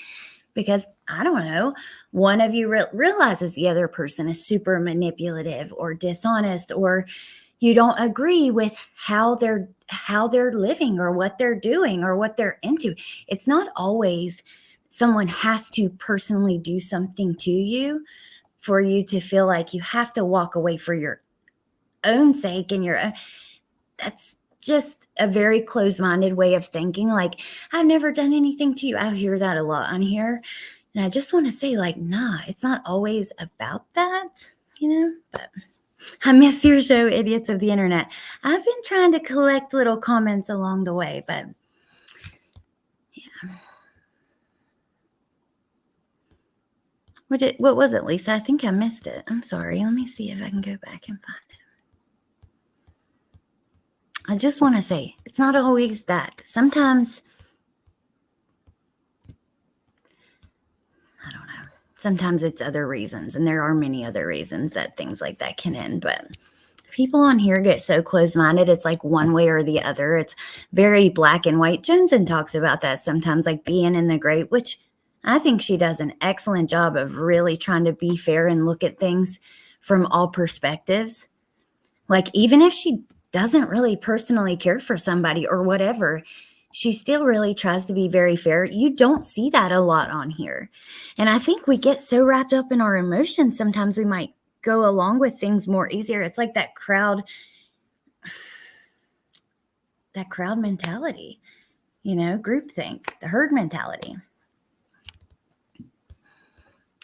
S1: because, I don't know, one of you realizes the other person is super manipulative or dishonest, or you don't agree with how they're living or what they're doing or what they're into. It's not always someone has to personally do something to you for you to feel like you have to walk away for your own sake and that's just a very closed-minded way of thinking. Like, I've never done anything to you. I hear that a lot on here. And I just want to say, like, nah, it's not always about that, but I miss your show, Idiots of the Internet. I've been trying to collect little comments along the way, but yeah. What was it, Lisa? I think I missed it. I'm sorry. Let me see if I can go back and find it. I just want to say, it's not always that. Sometimes, I don't know. Sometimes it's other reasons, and there are many other reasons that things like that can end. But people on here get so close-minded. It's like one way or the other. It's very black and white. Johnson talks about that sometimes, like being in the gray, which I think she does an excellent job of really trying to be fair and look at things from all perspectives. Like, even if she doesn't really personally care for somebody or whatever, she still really tries to be very fair. You don't see that a lot on here. And I think we get so wrapped up in our emotions, sometimes we might go along with things more easier. It's like that crowd mentality, groupthink, the herd mentality.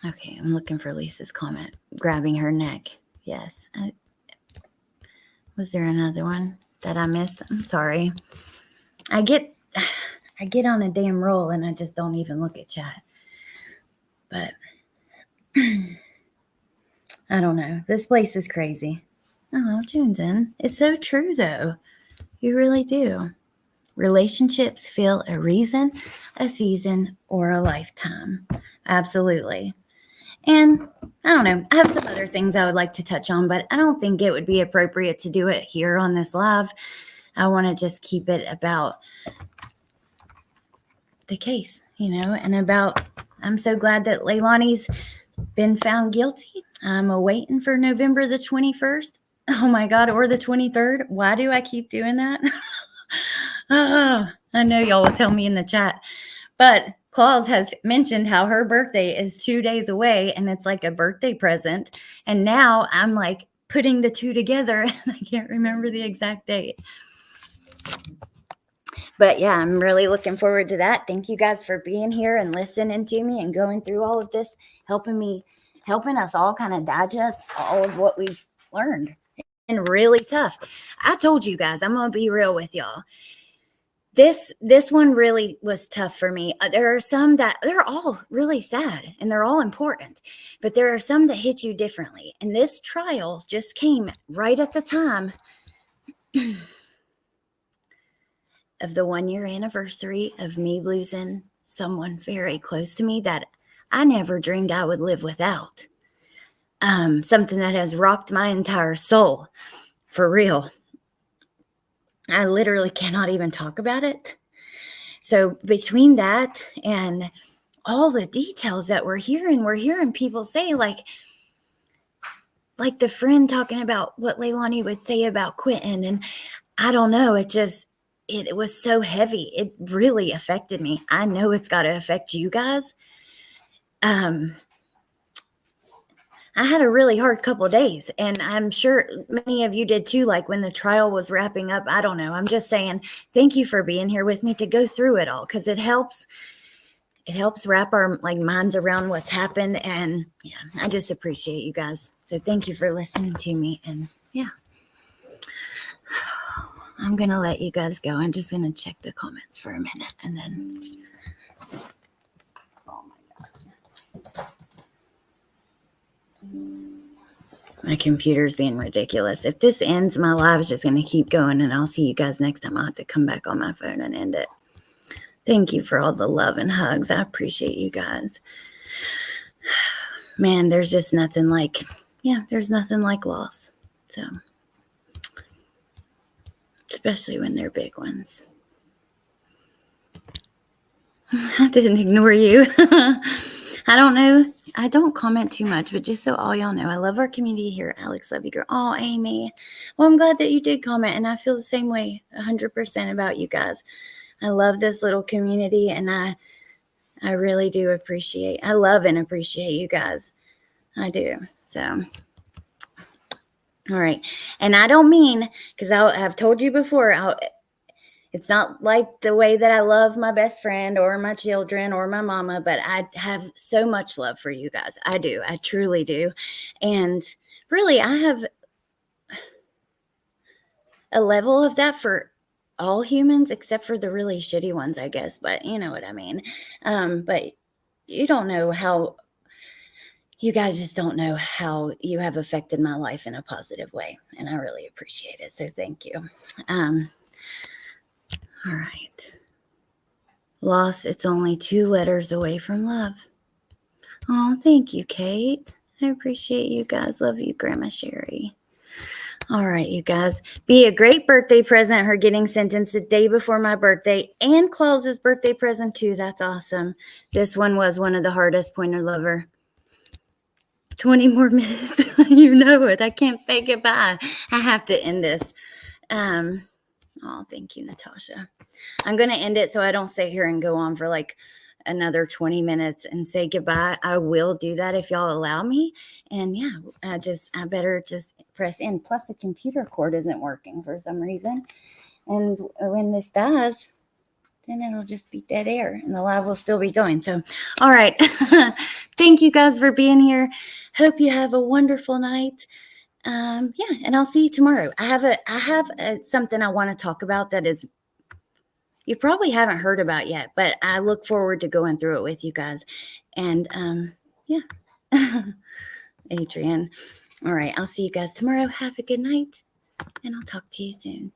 S1: Okay, I'm looking for Lisa's comment. Grabbing her neck. Yes. Was there another one that I missed? I'm sorry. I get on a damn roll and I just don't even look at chat. But I don't know. This place is crazy. Oh, tunes in. It's so true, though. You really do. Relationships fill a reason, a season, or a lifetime. Absolutely. And I don't know. I have some other things I would like to touch on, but I don't think it would be appropriate to do it here on this live. I want to just keep it about the case, and about, I'm so glad that Leilani's been found guilty. I'm waiting for November the 21st. Oh my God, or the 23rd. Why do I keep doing that? Oh, I know y'all will tell me in the chat. But Claus has mentioned how her birthday is 2 days away and it's like a birthday present. And now I'm like putting the two together and I can't remember the exact date. But yeah, I'm really looking forward to that. Thank you guys for being here and listening to me and going through all of this, helping us all kind of digest all of what we've learned. And really tough. I told you guys, I'm going to be real with y'all. This one really was tough for me. There are some that they're all really sad and they're all important, but there are some that hit you differently. And this trial just came right at the time of the 1-year anniversary of me losing someone very close to me that I never dreamed I would live without. Something that has rocked my entire soul, for real. I literally cannot even talk about it. So between that and all the details that we're hearing people say, like the friend talking about what Leilani would say about quitting. And I don't know, it was so heavy. It really affected me. I know it's got to affect you guys. I had a really hard couple of days, and I'm sure many of you did too, like when the trial was wrapping up. I don't know. I'm just saying thank you for being here with me to go through it all, because it helps wrap our minds around what's happened. And yeah, I just appreciate you guys. So thank you for listening to me. And yeah, I'm going to let you guys go. I'm just going to check the comments for a minute and then. Oh my God. My computer's being ridiculous. If this ends, my live is just going to keep going, and I'll see you guys next time. I'll have to come back on my phone and end it. Thank you for all the love and hugs. I appreciate you guys. man, there's just nothing like, there's nothing like loss. So, especially when they're big ones. I didn't ignore you. I don't know. I don't comment too much, but just so all y'all know, I love our community here. Alex, love you, girl. Oh, Amy. Well, I'm glad that you did comment, and I feel the same way 100% about you guys. I love this little community, and I really do I love and appreciate you guys. I do. So, all right. And I don't mean, because I've told you before, it's not like the way that I love my best friend or my children or my mama, but I have so much love for you guys. I do. I truly do. And really, I have a level of that for all humans except for the really shitty ones, I guess. But you know what I mean. But you don't know how, you guys just don't know how you have affected my life in a positive way. And I really appreciate it. So thank you. All right. Loss, it's only 2 letters away from love. Oh, thank you, Kate. I appreciate you guys. Love you, Grandma Sherry. All right, you guys. Be a great birthday present. Her getting sentenced the day before my birthday and Claus's birthday present too. That's awesome. This one was one of the hardest, Pointer Lover. 20 more minutes. You know it. I can't say goodbye. I have to end this. Oh, thank you, Natasha. I'm going to end it so I don't sit here and go on for like another 20 minutes and say goodbye. I will do that if y'all allow me. And yeah, I better just press end. Plus the computer cord isn't working for some reason. And when this dies, then it'll just be dead air and the live will still be going. So, all right. Thank you guys for being here. Hope you have a wonderful night. And I'll see you tomorrow. I have something I want to talk about that is you probably haven't heard about yet, but I look forward to going through it with you guys. And Adrian. All right, I'll see you guys tomorrow. Have a good night, and I'll talk to you soon.